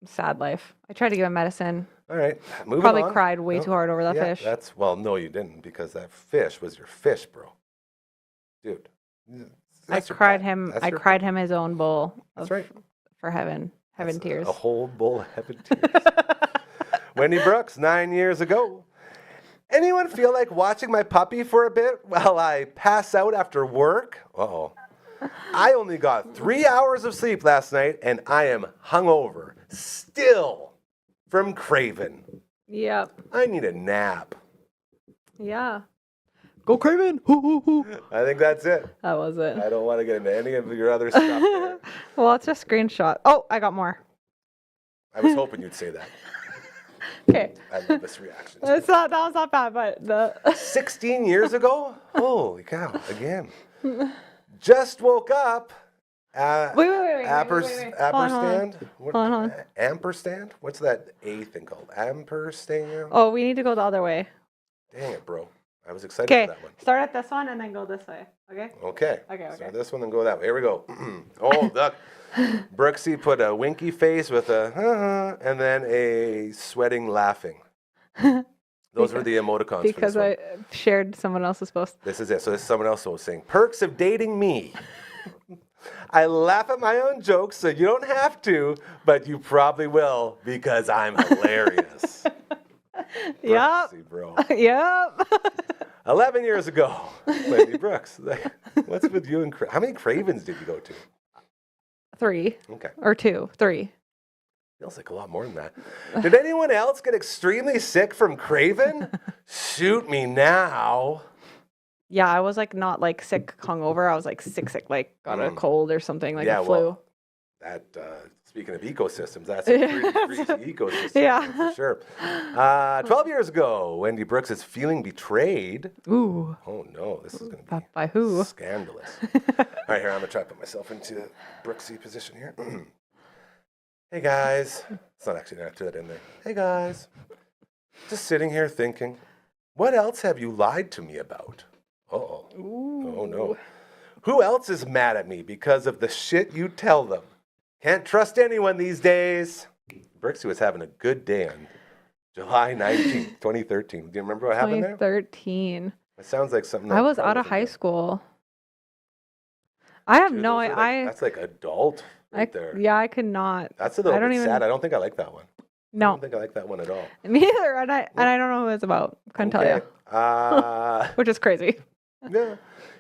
Sad life. I tried to give him medicine. All right, moving Probably on. cried way too hard over that Yeah, fish. no, you didn't, because that fish was your fish, bro. Dude. I that's your cried pet. him. That's I your cried pet. him his own bowl. That's of- right. For heaven tears. A whole bowl of heaven tears. Wendy Brooks, 9 years ago. Anyone feel like watching my puppy for a bit while I pass out after work? Uh-oh. I only got 3 hours of sleep last night, and I am hungover. Still from Craven. Yep. I need a nap. Yeah. Go Craven. Hoo, hoo, hoo. I think that's it. That was it. I don't want to get into any of your other stuff there. Well, it's just screenshot. Oh, I got more. I was hoping you'd say that. Okay. I love this reaction. That was not bad, but the 16 years ago? Holy cow, again. Just woke up. wait. Hold on, hold on. Ampersand? Hold on. Ampersand? What's that A thing called? Ampersand? Oh, we need to go the other way. Dang it, bro. I was excited Okay. for that one. Start at this one and then go this way. Okay. Okay. Okay. So this one, then go that way. Here we go. Oh, look. Brooksy put a winky face with a and then a sweating laughing. Those were the emoticons Because for this I one. shared someone else's post. This is it. So this is someone else who was saying, perks of dating me. I laugh at my own jokes, so you don't have to, but you probably will because I'm hilarious. Yep. Brooksy, bro. Yep. 11 years ago, Wendy Brooks. What's with you and how many Cravens did you go to? 3 Okay. or 2, 3. Feels like a lot more than that. Did anyone else get extremely sick from Craven? Shoot me now. Yeah, I was like not like sick hungover. I was like sick, like got a cold or something, like a flu. Well, that speaking of ecosystems, that's a pretty greasy ecosystem. Yeah. For sure. 12 years ago, Wendy Brooks is feeling betrayed. Ooh. Oh no, this is going to be By who? scandalous. All right, here, I'm going to try to put myself into Brooksy position here. Hey guys. It's not actually going to have that in there. Hey guys. Just sitting here thinking, what else have you lied to me about? Uh-oh. Oh no. Who else is mad at me because of the shit you tell them? Can't trust anyone these days. Brooksy was having a good day on July 19th, 2013. Do you remember what happened there? 2013. It sounds like something. I was out of high school. I have Dude, no those are I that's like adult right there. yeah, I could not. That's a little I don't bit even sad. I don't think I like that one. I No. don't think I like that one at all. Me either, and I don't know who it's about. Couldn't tell you. Which is crazy. Yeah.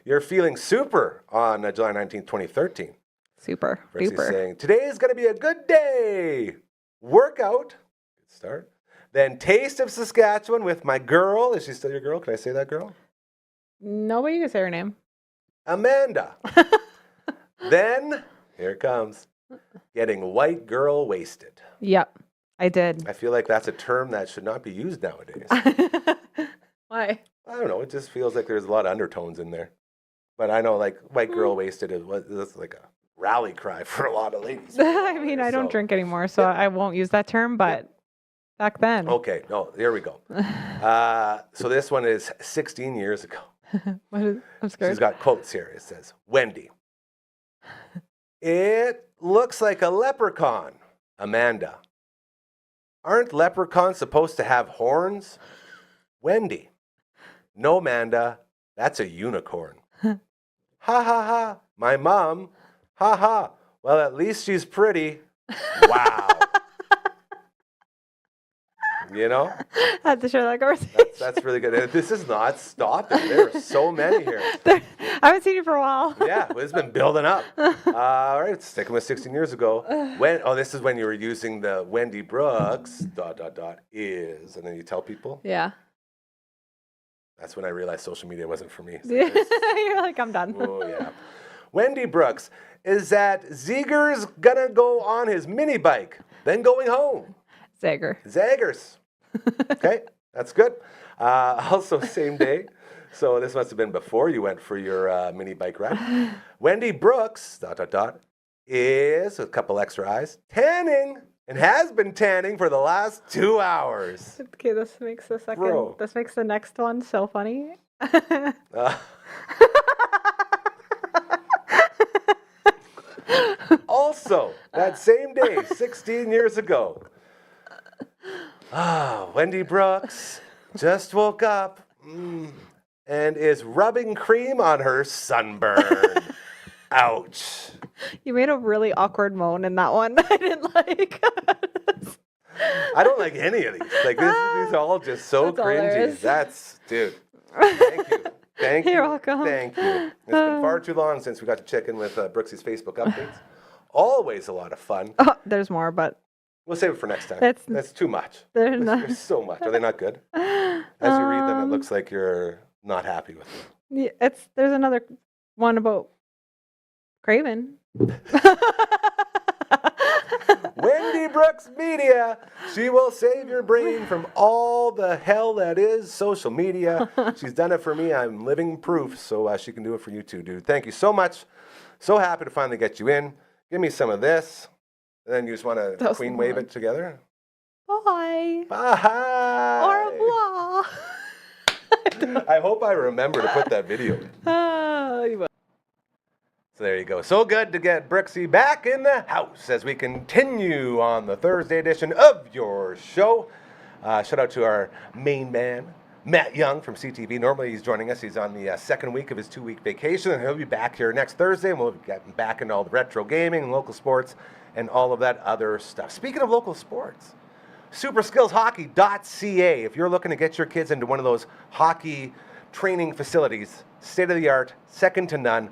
You're feeling super on July 19th, 2013. Super Brixie's duper. saying, today is going to be a good day. Workout. Good start. Then taste of Saskatchewan with my girl. Is she still your girl? Can I say that girl? Nobody can say her name. Amanda. Then, here it comes. Getting white girl wasted. Yep, I did. I feel like that's a term that should not be used nowadays. Why? I don't know. It just feels like there's a lot of undertones in there. But I know, like, white girl wasted is like a rally cry for a lot of ladies. I mean, I don't drink anymore, so I won't use that term, but back then. Okay, no, here we go. So this one is 16 years ago. I'm scared. She's got quotes here. It says, Wendy. It looks like a leprechaun. Amanda. Aren't leprechauns supposed to have horns? Wendy. No, Amanda. That's a unicorn. Ha ha ha. My mom. Ha ha. Well, at least she's pretty. Wow. You know? I had to share that conversation. That's really good. And this is not stopping. There are so many here. I haven't seen you for a while. Yeah, well, it's been building up. All right, sticking with 16 years ago. This is when you were using the Wendy Brooks ... is, and then you tell people. Yeah. That's when I realized social media wasn't for me. So You're like, I'm done. oh yeah. Wendy Brooks is that Zeger's gonna go on his mini bike, then going home. Zagers. Okay, that's good. Also, same day. So this must have been before you went for your mini bike ride. Wendy Brooks ... is, with a couple extra eyes, tanning and has been tanning for the last 2 hours. Okay, this makes the second. Bro. This makes the next one so funny. Also, that same day, 16 years ago, Wendy Brooks just woke up and is rubbing cream on her sunburn. Ouch. You made a really awkward moan in that one. I didn't like. I don't like any of these. Like these are all just so That's all cringy. there is. That's, dude. Thank you. Thank you. You're welcome. Thank you. It's been far too long since we got to check in with Brooksy's Facebook updates. Always a lot of fun. Oh, there's more, but We'll save it for next time. That's- That's too much. there's There's so much. Are they not good? As you read them, it looks like you're not happy with them. yeah, there's another one about Craven. Wendy Brooks Media. She will save your brain from all the hell that is social media. She's done it for me. I'm living proof, so she can do it for you too, dude. Thank you so much. So happy to finally get you in. Give me some of this. And then you just want to was queen the wave one. it together. Bye. Bye. Au revoir. I hope I remember to put that video in. So there you go. So good to get Brooksy back in the house as we continue on the Thursday edition of your show. Shout out to our main man, Matt Young from CTV. Normally he's joining us. He's on the second week of his 2-week vacation, and he'll be back here next Thursday, and we'll be getting back into all the retro gaming and local sports and all of that other stuff. Speaking of local sports, superskillshockey.ca. If you're looking to get your kids into one of those hockey training facilities, state-of-the-art, second to none,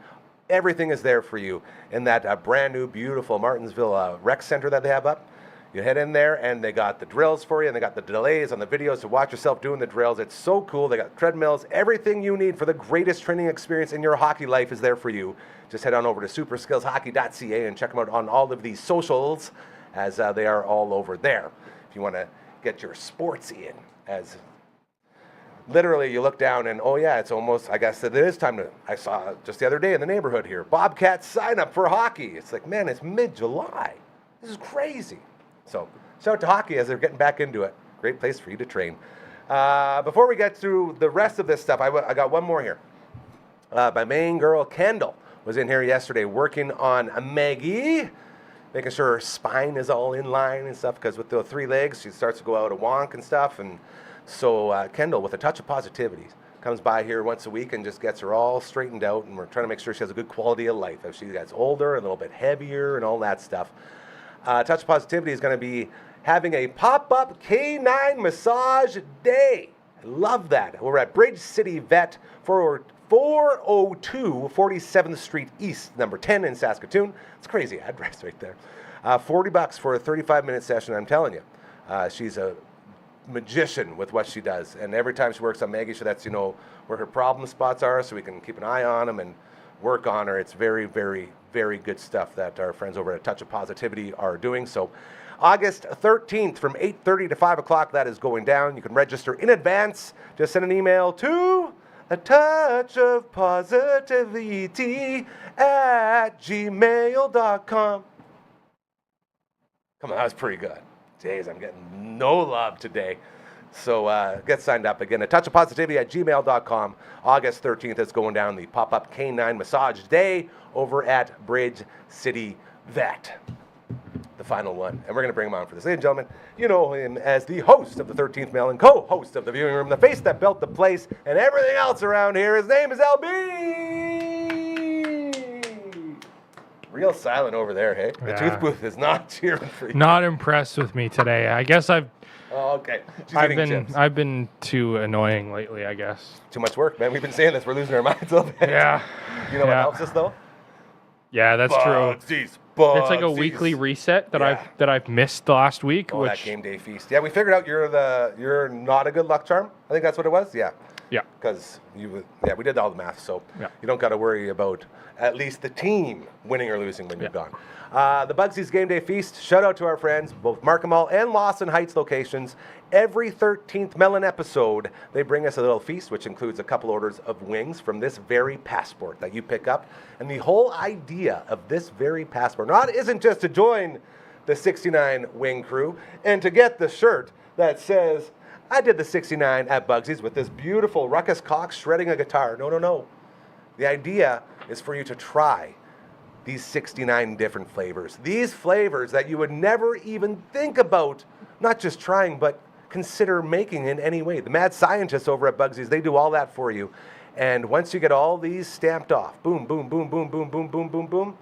everything is there for you in that brand new, beautiful Martinsville rec center that they have up. You head in there, and they got the drills for you, and they got the delays on the videos to watch yourself doing the drills. It's so cool. They got treadmills. Everything you need for the greatest training experience in your hockey life is there for you. Just head on over to superskillshockey.ca and check them out on all of these socials, as they are all over there. If you want to get your sports in, as literally you look down and, oh yeah, it's almost, I guess it is time to, I saw just the other day in the neighborhood here, Bobcats sign up for hockey. It's like, man, it's mid-July. This is crazy. So shout out to hockey as they're getting back into it. Great place for you to train. Before we get through the rest of this stuff, I got one more here. My main girl, Kendall, was in here yesterday working on Maggie, making sure her spine is all in line and stuff, because with the 3 legs, she starts to go out of wonk and stuff. And so Kendall, with a touch of positivity, comes by here once a week and just gets her all straightened out, and we're trying to make sure she has a good quality of life as she gets older, a little bit heavier and all that stuff. Touch of Positivity is going to be having a pop-up K9 massage day. I love that. We're at Bridge City Vet, 402 47th Street East, number 10 in Saskatoon. It's a crazy address right there. $40 for a 35-minute session, I'm telling you. She's a magician with what she does, and every time she works on Maggie, she lets you know where her problem spots are so we can keep an eye on them and work on her. It's very, very, very good stuff that our friends over at Touch of Positivity are doing. So August 13th from 8:30 to 5 o'clock, that is going down. You can register in advance. Just send an email to atouchofpositivity@gmail.com. Come on, that was pretty good. Jeez, I'm getting no love today. So get signed up again at touchofpositivity@gmail.com. August 13th is going down, the pop-up K9 massage day over at Bridge City Vet. The final one. And we're going to bring him on for this. Ladies and gentlemen, you know him as the host of the 13th Mail and co-host of the Viewing Room, the face that built the place and everything else around here. His name is LB. Real silent over there, hey? The Yeah. tooth booth is not cheering for you. Not impressed with me today. I guess Oh, okay. She's I've eating been chips. I've been too annoying lately, I guess. Too much work, man. We've been saying this. We're losing our minds a little bit. Yeah. You know what Yeah. helps us, though? Yeah, that's true. Bugsies. It's like a Bugsies. weekly reset that Yeah. I've missed the last week, Oh, that which game day feast. Yeah, we figured out you're not a good luck charm. I think that's what it was. Yeah. yeah. Because we did all the math, so Yeah. you don't got to worry about at least the team winning or losing when you're gone. The Bugsies Game Day Feast, shout out to our friends, both Markham Mall and Lawson Heights locations. Every 13th Melon episode, they bring us a little feast, which includes a couple orders of wings from this very passport that you pick up. And the whole idea of this very passport isn't just to join the 69 wing crew and to get the shirt that says, I did the 69 at Bugsy's with this beautiful Ruckus Cox shredding a guitar. No. The idea is for you to try these 69 different flavors. These flavors that you would never even think about, not just trying, but consider making in any way. The mad scientists over at Bugsy's, they do all that for you. And once you get all these stamped off, boom, boom, boom, boom, boom, boom, boom, boom, boom,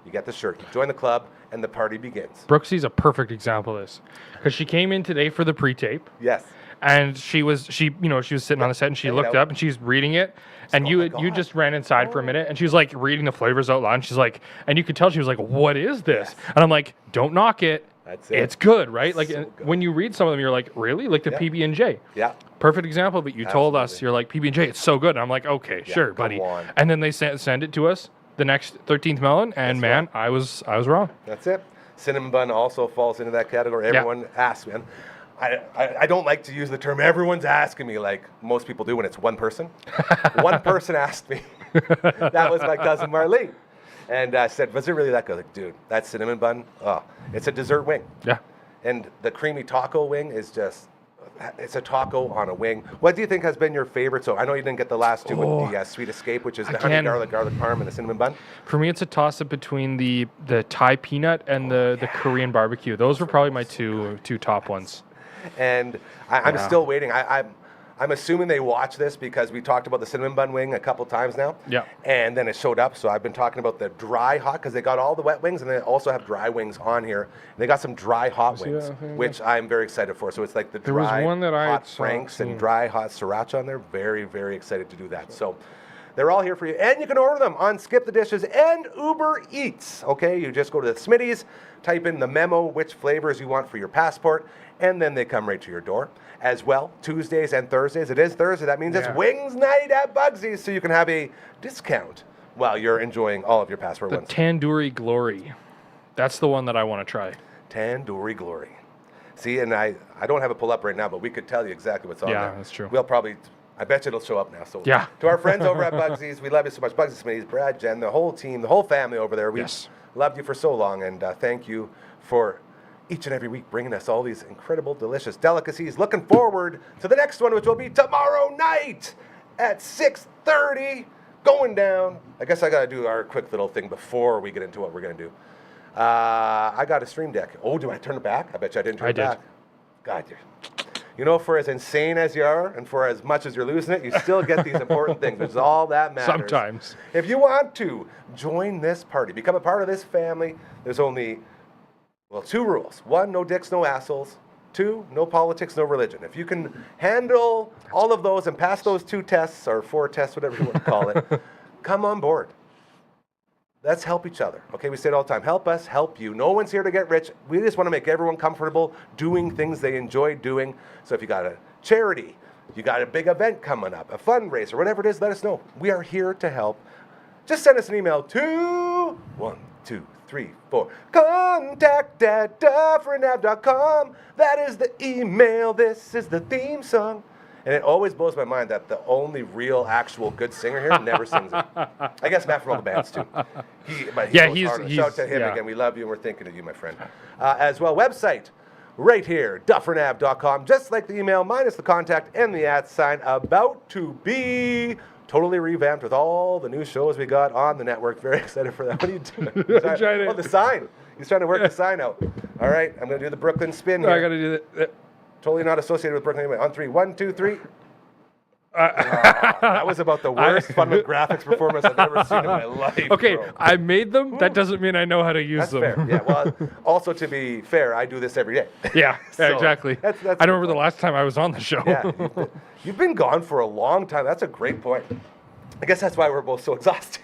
you get the shirt. You join the club, and the party begins. Brooksy's a perfect example of this. Because she came in today for the pre-tape. Yes. And she was sitting on the set and she Hanging looked out. up and she's reading it. And oh you my you God. just ran inside for a minute and she was like reading the flavors out loud. And she's like, and you could tell she was like, what is this? Yes. And I'm like, don't knock it. That's it. It's good, right? Like So good. when you read some of them, you're like, really? Like the Yeah. PB&J. Yeah. Perfect example, but you told us, Absolutely. you're like, PB&J, it's so good. And I'm like, okay, Yeah, sure, come buddy. on. And then they send it to us, the next 13th melon, and That's man, I was wrong. That's it. Cinnamon bun also falls into that category. Yeah. Everyone asks me. And I don't like to use the term everyone's asking me like most people do when it's one person. One person asked me. That was my cousin Marlene. And I said, was it really that good? Like, dude, that cinnamon bun, it's a dessert wing. Yeah. And the creamy taco wing is just, it's a taco on a wing. What do you think has been your favorite? So I know you didn't get the last two with the Sweet Escape, which is the honey Again. garlic parm, and the cinnamon bun. For me, it's a toss-up between the Thai peanut and the Korean barbecue. Those were probably my two top ones. And I'm Yeah. still waiting. I'm assuming they watch this because we talked about the cinnamon bun wing a couple times now. Yeah. And then it showed up. So I've been talking about the dry hot because they got all the wet wings and they also have dry wings on here. And they got some dry hot See wings, that thing? which I'm very excited for. So it's like the There was dry one that I hot saw franks and seen. dry hot sriracha on there. Very, very excited to do that. So they're all here for you. And you can order them on Skip the Dishes and Uber Eats. Okay, you just go to the Smitty's, type in the memo, which flavors you want for your passport, and then they come right to your door. As well, Tuesdays and Thursdays. It is Thursday. That means it's Yeah. Wings Night at Bugsy's, so you can have a discount while you're enjoying all of your passport The ones. Tandoori Glory. That's the one that I want to try. Tandoori Glory. See, and I don't have it pulled up right now, but we could tell you exactly what's on Yeah, there. that's true. We'll probably, I bet you it'll show up now. So Yeah. to our friends over at Bugsy's, we love you so much. Bugsy's, Smitty's, Brad, Jen, the whole team, the whole family over there. We've Yes. loved you for so long, and thank you for each and every week bringing us all these incredible, delicious delicacies. Looking forward to the next one, which will be tomorrow night at 6:30, going down. I guess I got to do our quick little thing before we get into what we're going to do. I got a stream deck. Oh, do I turn it back? I bet you I didn't turn I it did. back. God, you know, for as insane as you are and for as much as you're losing it, you still get these important things, which is all that matters. Sometimes. If you want to join this party, become a part of this family, there's only, well, 2 rules. 1, no dicks, no assholes. 2, no politics, no religion. If you can handle all of those and pass those 2 tests, or 4 tests, whatever you want to call it, come on board. Let's help each other. Okay, we say it all the time. Help us, help you. No one's here to get rich. We just want to make everyone comfortable doing things they enjoy doing. So if you got a charity, you got a big event coming up, a fundraiser, whatever it is, let us know. We are here to help. Just send us an email to 1, 2, 3, 4. contact@dufferinav.com. That is the email. This is the theme song. And it always blows my mind that the only real, actual good singer here never sings it. I guess Matt from all the bands, too. But Yeah, goes hard. he's- Shout out to him yeah. again. We love you, and we're thinking of you, my friend. As well, website right here, dufferinav.com. Just like the email, minus the contact and the @ about to be totally revamped with all the new shows we got on the network. Very excited for that. What are you doing? trying to- Oh, the sign. He's trying to work the sign out. All right, I'm going to do the Brooklyn spin here. I got to do that. Totally not associated with Brooklyn anyway. On 3, 1, 2, 3. That was about the worst fun with graphics performance I've ever seen in my life. Okay, bro. I made them. That doesn't mean I know how to use That's them. fair. Yeah. Well, also to be fair, I do this every day. Yeah, So, exactly. that's I don't remember the last time I was on the show. Yeah. You've been gone for a long time. That's a great point. I guess that's why we're both so exhausted.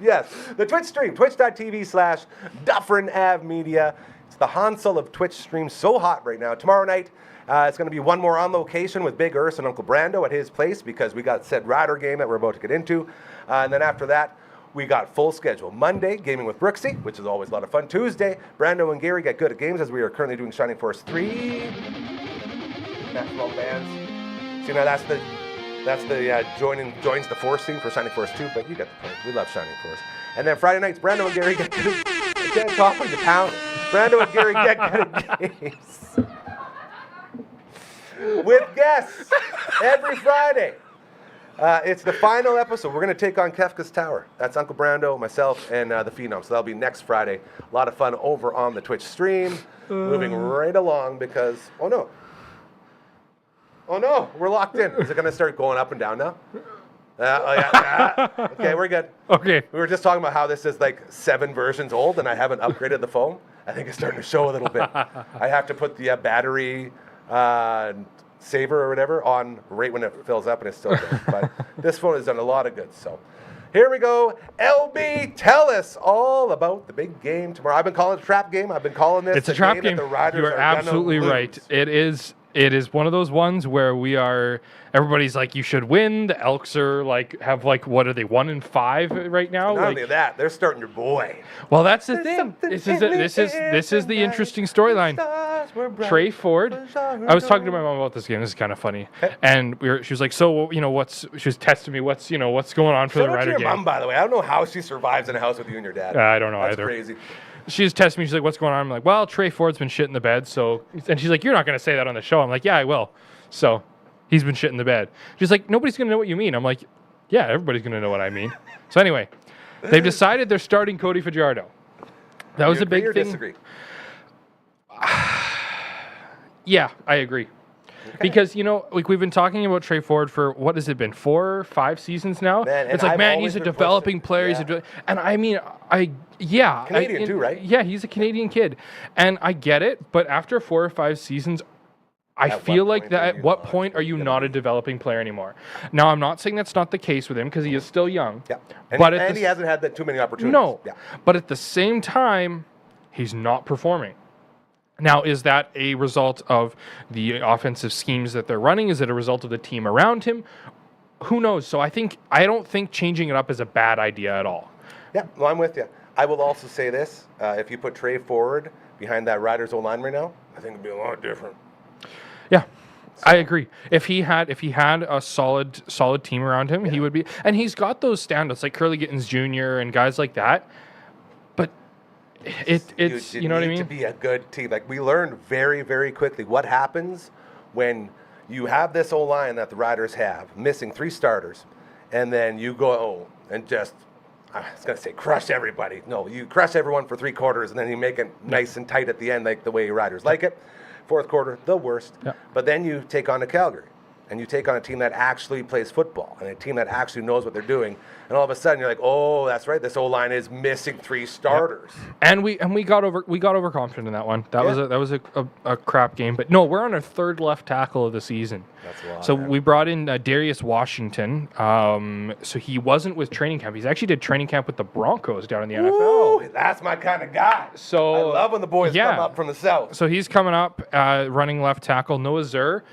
Yes. The Twitch stream, twitch.tv/Dufferin Ave Media. It's the Hansel of Twitch streams, so hot right now. Tomorrow night, it's going to be one more on location with Big Urs and Uncle Brando at his place because we got said Rider game that we're about to get into. And then after that, we got full schedule. Monday, gaming with Brooksy, which is always a lot of fun. Tuesday, Brando and Gary get good at games as we are currently doing Shining Force 3. National bands. So, that's the joins the Force theme for Shining Force 2, but you get the point. We love Shining Force. And then Friday nights, Brando and Gary get can't talk like the pound. Brando and Gary get good at games. With guests every Friday. It's the final episode. We're going to take on Kefka's Tower. That's Uncle Brando, myself, and the Phenom. So that'll be next Friday. A lot of fun over on the Twitch stream. Moving right along because, oh no, we're locked in. Is it going to start going up and down now? Okay, we're good. Okay. We were just talking about how this is like 7 versions old and I haven't upgraded the phone. I think it's starting to show a little bit. I have to put the battery saver or whatever on right when it fills up and it's still good. But this phone has done a lot of good. So here we go. LB, tell us all about the big game tomorrow. I've been calling it a trap game. I've been calling this It's a trap game. that the Riders You are absolutely gonna right. lose. It is one of those ones where everybody's like, you should win. The Elks are have what are they, 1-5 right now? Not only that, they're starting your boy. Well, that's the thing. This is the interesting storyline. Trey Ford. I was talking to my mom about this game. This is kind of funny. Okay. And she was like, so she was testing me. What's going on for Shout the out to Rider your game? mom, by the way. I don't know how she survives in a house with you and your dad. I don't know That's either. crazy. She was testing me. She's like, what's going on? I'm like, well, Trey Ford's been shit in the bed. So, and she's like, you're not going to say that on the show. I'm like, yeah, I will. So he's been shit in the bed. She's like, nobody's going to know what you mean. I'm like, yeah, everybody's going to know what I mean. So anyway, they've decided they're starting Cody Fajardo. That was a big thing. Disagree? Yeah, I agree. Okay. Because, we've been talking about Trey Ford for, what has it been, 4 or 5 seasons now? Man, it's like, I've he's a developing player. Yeah. And I mean, Canadian too, right? Yeah, he's a Canadian kid. And I get it, but after 4 or 5 seasons, I feel like that at what point are you not a developing player anymore? Now, I'm not saying that's not the case with him because he is still young. Yeah. And he hasn't had that too many opportunities. No. Yeah. But at the same time, he's not performing. Now, is that a result of the offensive schemes that they're running? Is it a result of the team around him? Who knows? So I don't think changing it up is a bad idea at all. Yeah, well, I'm with you. I will also say this. If you put Trey Ford behind that Riders O-line right now, I think it'd be a lot different. Yeah, I agree. If he had a solid team around him, he would be. And he's got those standouts like Curly Gittins Jr. and guys like that. But it's you know what I mean? To be a good team. Like we learned very, very quickly what happens when you have this O-line that the Riders have, missing 3 starters, and then you go and just, I was going to say crush everybody. No, you crush everyone for 3 quarters, and then you make it nice and tight at the end like the way Riders like it. 4th quarter, the worst. Yeah. But then you take on a Calgary, and you take on a team that actually plays football, and a team that actually knows what they're doing, and all of a sudden you're like, oh, that's right, this O-line is missing 3 starters. And we got overconfident in that one. That was a crap game. But no, we're on our 3rd left tackle of the season. That's a lot. So we brought in Darius Washington. So he wasn't with training camp. He's actually did training camp with the Broncos down in the NFL. Ooh, that's my kind of guy. So I love when the boys come up from the south. So he's coming up, running left tackle. Noah Zur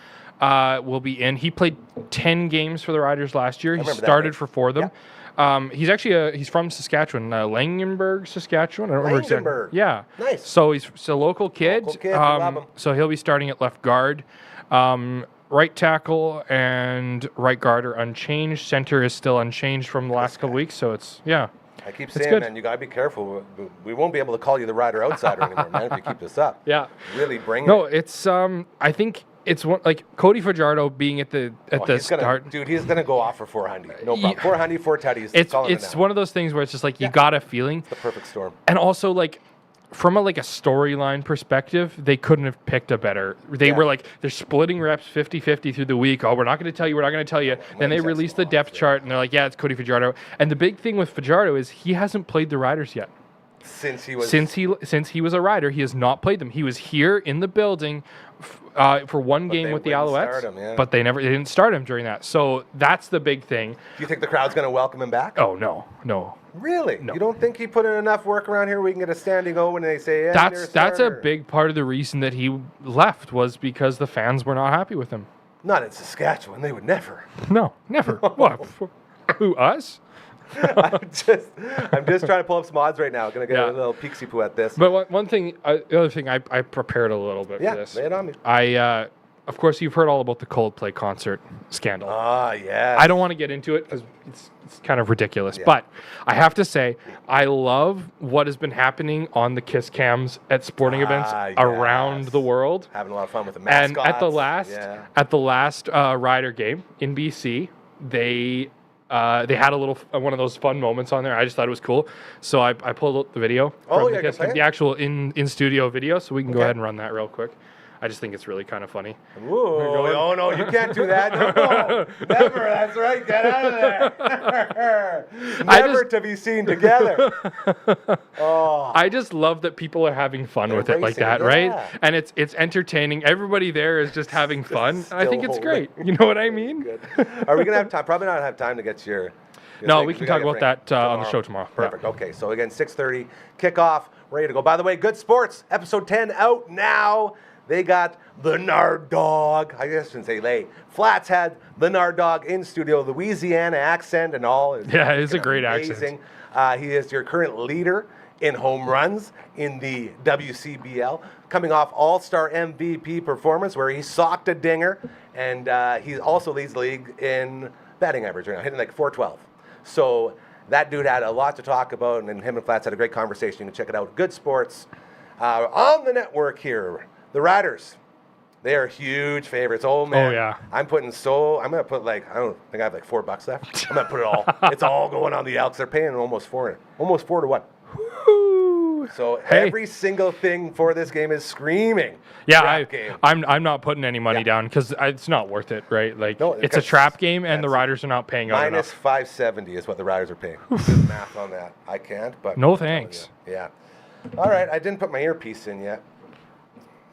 will be in. He played 10 games for the Riders last year. He started for 4 of them. Yeah. He's from Saskatchewan, Langenberg, Saskatchewan. I don't remember exactly. Yeah. Nice. So he's a local kid. Love him. So he'll be starting at left guard. Right tackle and right guard are unchanged. Center is still unchanged from the last couple weeks. So I keep saying, man, you got to be careful. We won't be able to call you the Rider Outsider anymore, man, if you keep this up. Yeah. Really bring it. No, it's, I think it's one, like Cody Fajardo being at the start. He's going to go off for 400. No problem. 400, 4 tutties. It's one of those things where it's just like you got a feeling. It's the perfect storm. And also, like, from a storyline perspective, they couldn't have picked a better. They were they're splitting reps 50-50 through the week. Oh, we're not going to tell you. We're not going to tell you. Then they released the depth chart, and they're like, yeah, it's Cody Fajardo. And the big thing with Fajardo is he hasn't played the Riders yet. Since he was a rider, he has not played them. He was here in the building for one game with the Alouettes, but they didn't start him during that. So that's the big thing. Do you think the crowd's going to welcome him back? Oh no. Really? No. You don't think he put in enough work around here where we can get a standing O when they say, yeah, that's a big part of the reason that he left was because the fans were not happy with him. Not in Saskatchewan. They would never. No, never. What? Who, us? I'm just trying to pull up some odds right now. Gonna get a little peeksy poo at this. But one thing, the other thing, I prepared a little bit for this. Yeah, lay it on me. Of course, you've heard all about the Coldplay concert scandal. Ah, yeah. I don't want to get into it because it's kind of ridiculous. Yeah. But I have to say, I love what has been happening on the Kiss cams at sporting events around the world. Having a lot of fun with the mascots. And at the last Rider game in BC, they had one of those fun moments on there. I just thought it was cool. So I pulled up the video from the actual in studio video, so we can go ahead and run that real quick. I just think it's really kind of funny. Oh, no, you can't do that. No, never. That's right. Get out of there. Never to be seen together. Oh. I just love that people are having fun with it like that, right? And it's entertaining. Everybody there is just having fun. I think it's great. You know what I mean? Good. Are we going to have time? Probably not have time to get to your no, thing, we can talk about that on the show tomorrow. Perfect. Yeah. Okay, so again, 6:30, kickoff, ready to go. By the way, Good Sports, episode 10 out now. They got the Nard Dog. I guess I shouldn't say they. Flats had the Nard Dog in studio, Louisiana accent and all. Yeah, it's a great accent. He is your current leader in home runs in the WCBL, coming off All-Star MVP performance where he socked a dinger, and he also leads the league in batting average right now, hitting like .412. So that dude had a lot to talk about, and him and Flats had a great conversation. You can check it out. Good Sports on the network here. The Riders, they are huge favorites. Oh, man. Oh, yeah. I'm going to put I don't think I have $4 left. I'm going to put it all. It's all going on the Elks. They're paying almost 4 to 1. Woo. So every single thing for this game is screaming. Yeah, I'm not putting any money down because it's not worth it, right? It's a trap game and the Riders are not paying out enough. -570 is what the Riders are paying. Do the math on that. I can't, but. No thanks. Yeah. All right, I didn't put my earpiece in yet.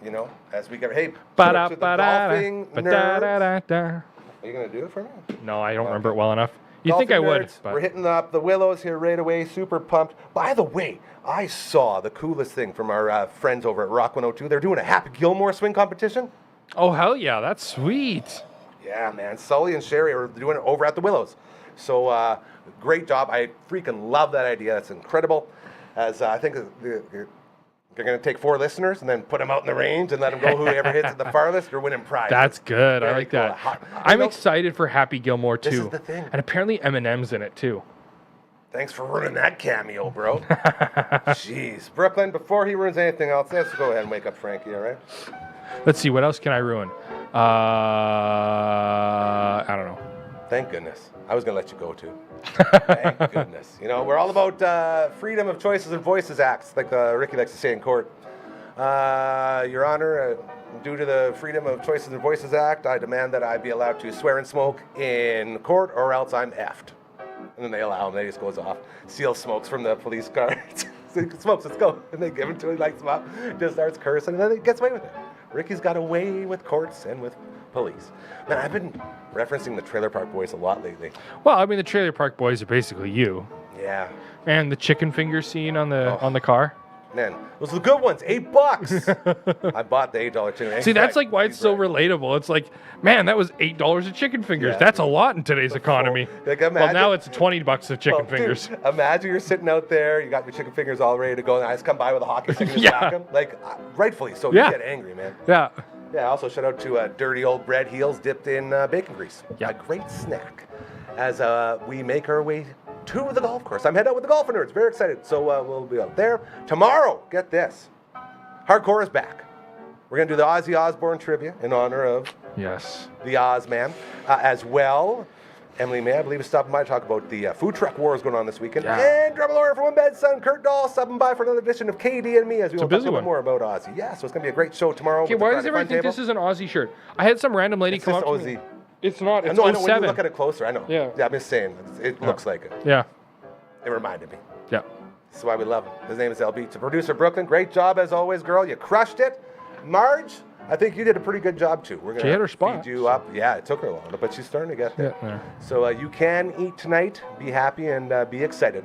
You know, as we get to the golfing nerds. Are you going to do it for me? No, I don't remember it well enough. You think I would. But. We're hitting up the Willows here right away. Super pumped. By the way, I saw the coolest thing from our friends over at Rock 102. They're doing a Happy Gilmore swing competition. Oh, hell yeah. That's sweet. Yeah, man. Sully and Sherry are doing it over at the Willows. So, great job. I freaking love that idea. That's incredible. As I think they're going to take 4 listeners and then put them out in the range and let them go. Whoever hits it the farthest, you're winning prize. That's good. I like that. I'm excited for Happy Gilmore, too. This is the thing. And apparently Eminem's in it, too. Thanks for ruining that cameo, bro. Jeez. Brooklyn, before he ruins anything else, let's go ahead and wake up Frankie, all right? Let's see. What else can I ruin? I don't know. Thank goodness. I was going to let you go, too. Thank goodness. You know, we're all about Freedom of Choices and Voices Acts, like Ricky likes to say in court. Your Honor, due to the Freedom of Choices and Voices Act, I demand that I be allowed to swear and smoke in court or else I'm effed. And then they allow him. They just goes off. Seal smokes from the police car. So he smokes, let's go. And they give him to him, he lights him up, just starts cursing, and then he gets away with it. Ricky's got away with courts and with police. Man, I've been referencing the Trailer Park Boys a lot lately. Well, I mean, the Trailer Park Boys are basically you. Yeah. And the chicken finger scene on the car. Man, those are the good ones. $8. I bought the $8 chicken. See, that's why it's so relatable. It's like, man, that was $8 of chicken fingers. Yeah. That's a lot in today's economy. Well, now it's $20 of chicken fingers. Dude, imagine you're sitting out there, you got your chicken fingers all ready to go, and I just come by with a hockey stick and just whack them. Like, rightfully so. You get angry, man. Yeah. Yeah, also shout out to dirty old bread heels dipped in bacon grease. Yeah. A great snack as we make our way to the golf course. I'm heading out with the Golfing Nerds. Very excited. So we'll be out there. Tomorrow, get this. Hardcore is back. We're going to do the Ozzy Osbourne trivia in honor of the Ozman as well. Emily May, I believe, is stopping by to talk about the food truck wars going on this weekend. Yeah. And drummer lawyer from One Bed Son, Kurt Dahl, stopping by for another edition of KD and Me as we will talk a busy little bit one. more about Aussie. Yeah, so it's going to be a great show tomorrow. Okay, with the why does Friday everyone Fun think Table. this is an Aussie shirt? I had some random lady It's come just up to me. Aussie. It's not. It's No, I know when you 07. look at it closer, I know. Yeah. I'm just saying, it looks like it. Yeah. It reminded me. Yeah. That's why we love him. His name is LB. To producer Brooklyn, great job as always, girl. You crushed it. Marge, I think you did a pretty good job too. We're She gonna hit her spot, feed you up. Yeah, it took her a while, but she's starting to get there. Yeah, there. So you can eat tonight. Be happy and be excited.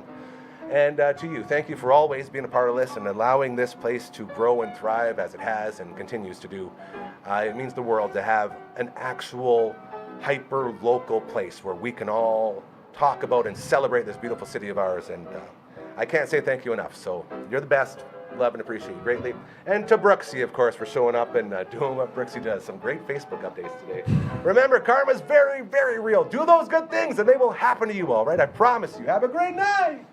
And to you, thank you for always being a part of this and allowing this place to grow and thrive as it has and continues to do. It means the world to have an actual hyper-local place where we can all talk about and celebrate this beautiful city of ours. And I can't say thank you enough. So you're the best. Love and appreciate you greatly. And to Brooksy, of course, for showing up and doing what Brooksy does. Some great Facebook updates today. Remember, karma's very, very real. Do those good things and they will happen to you, all right? I promise you. Have a great night.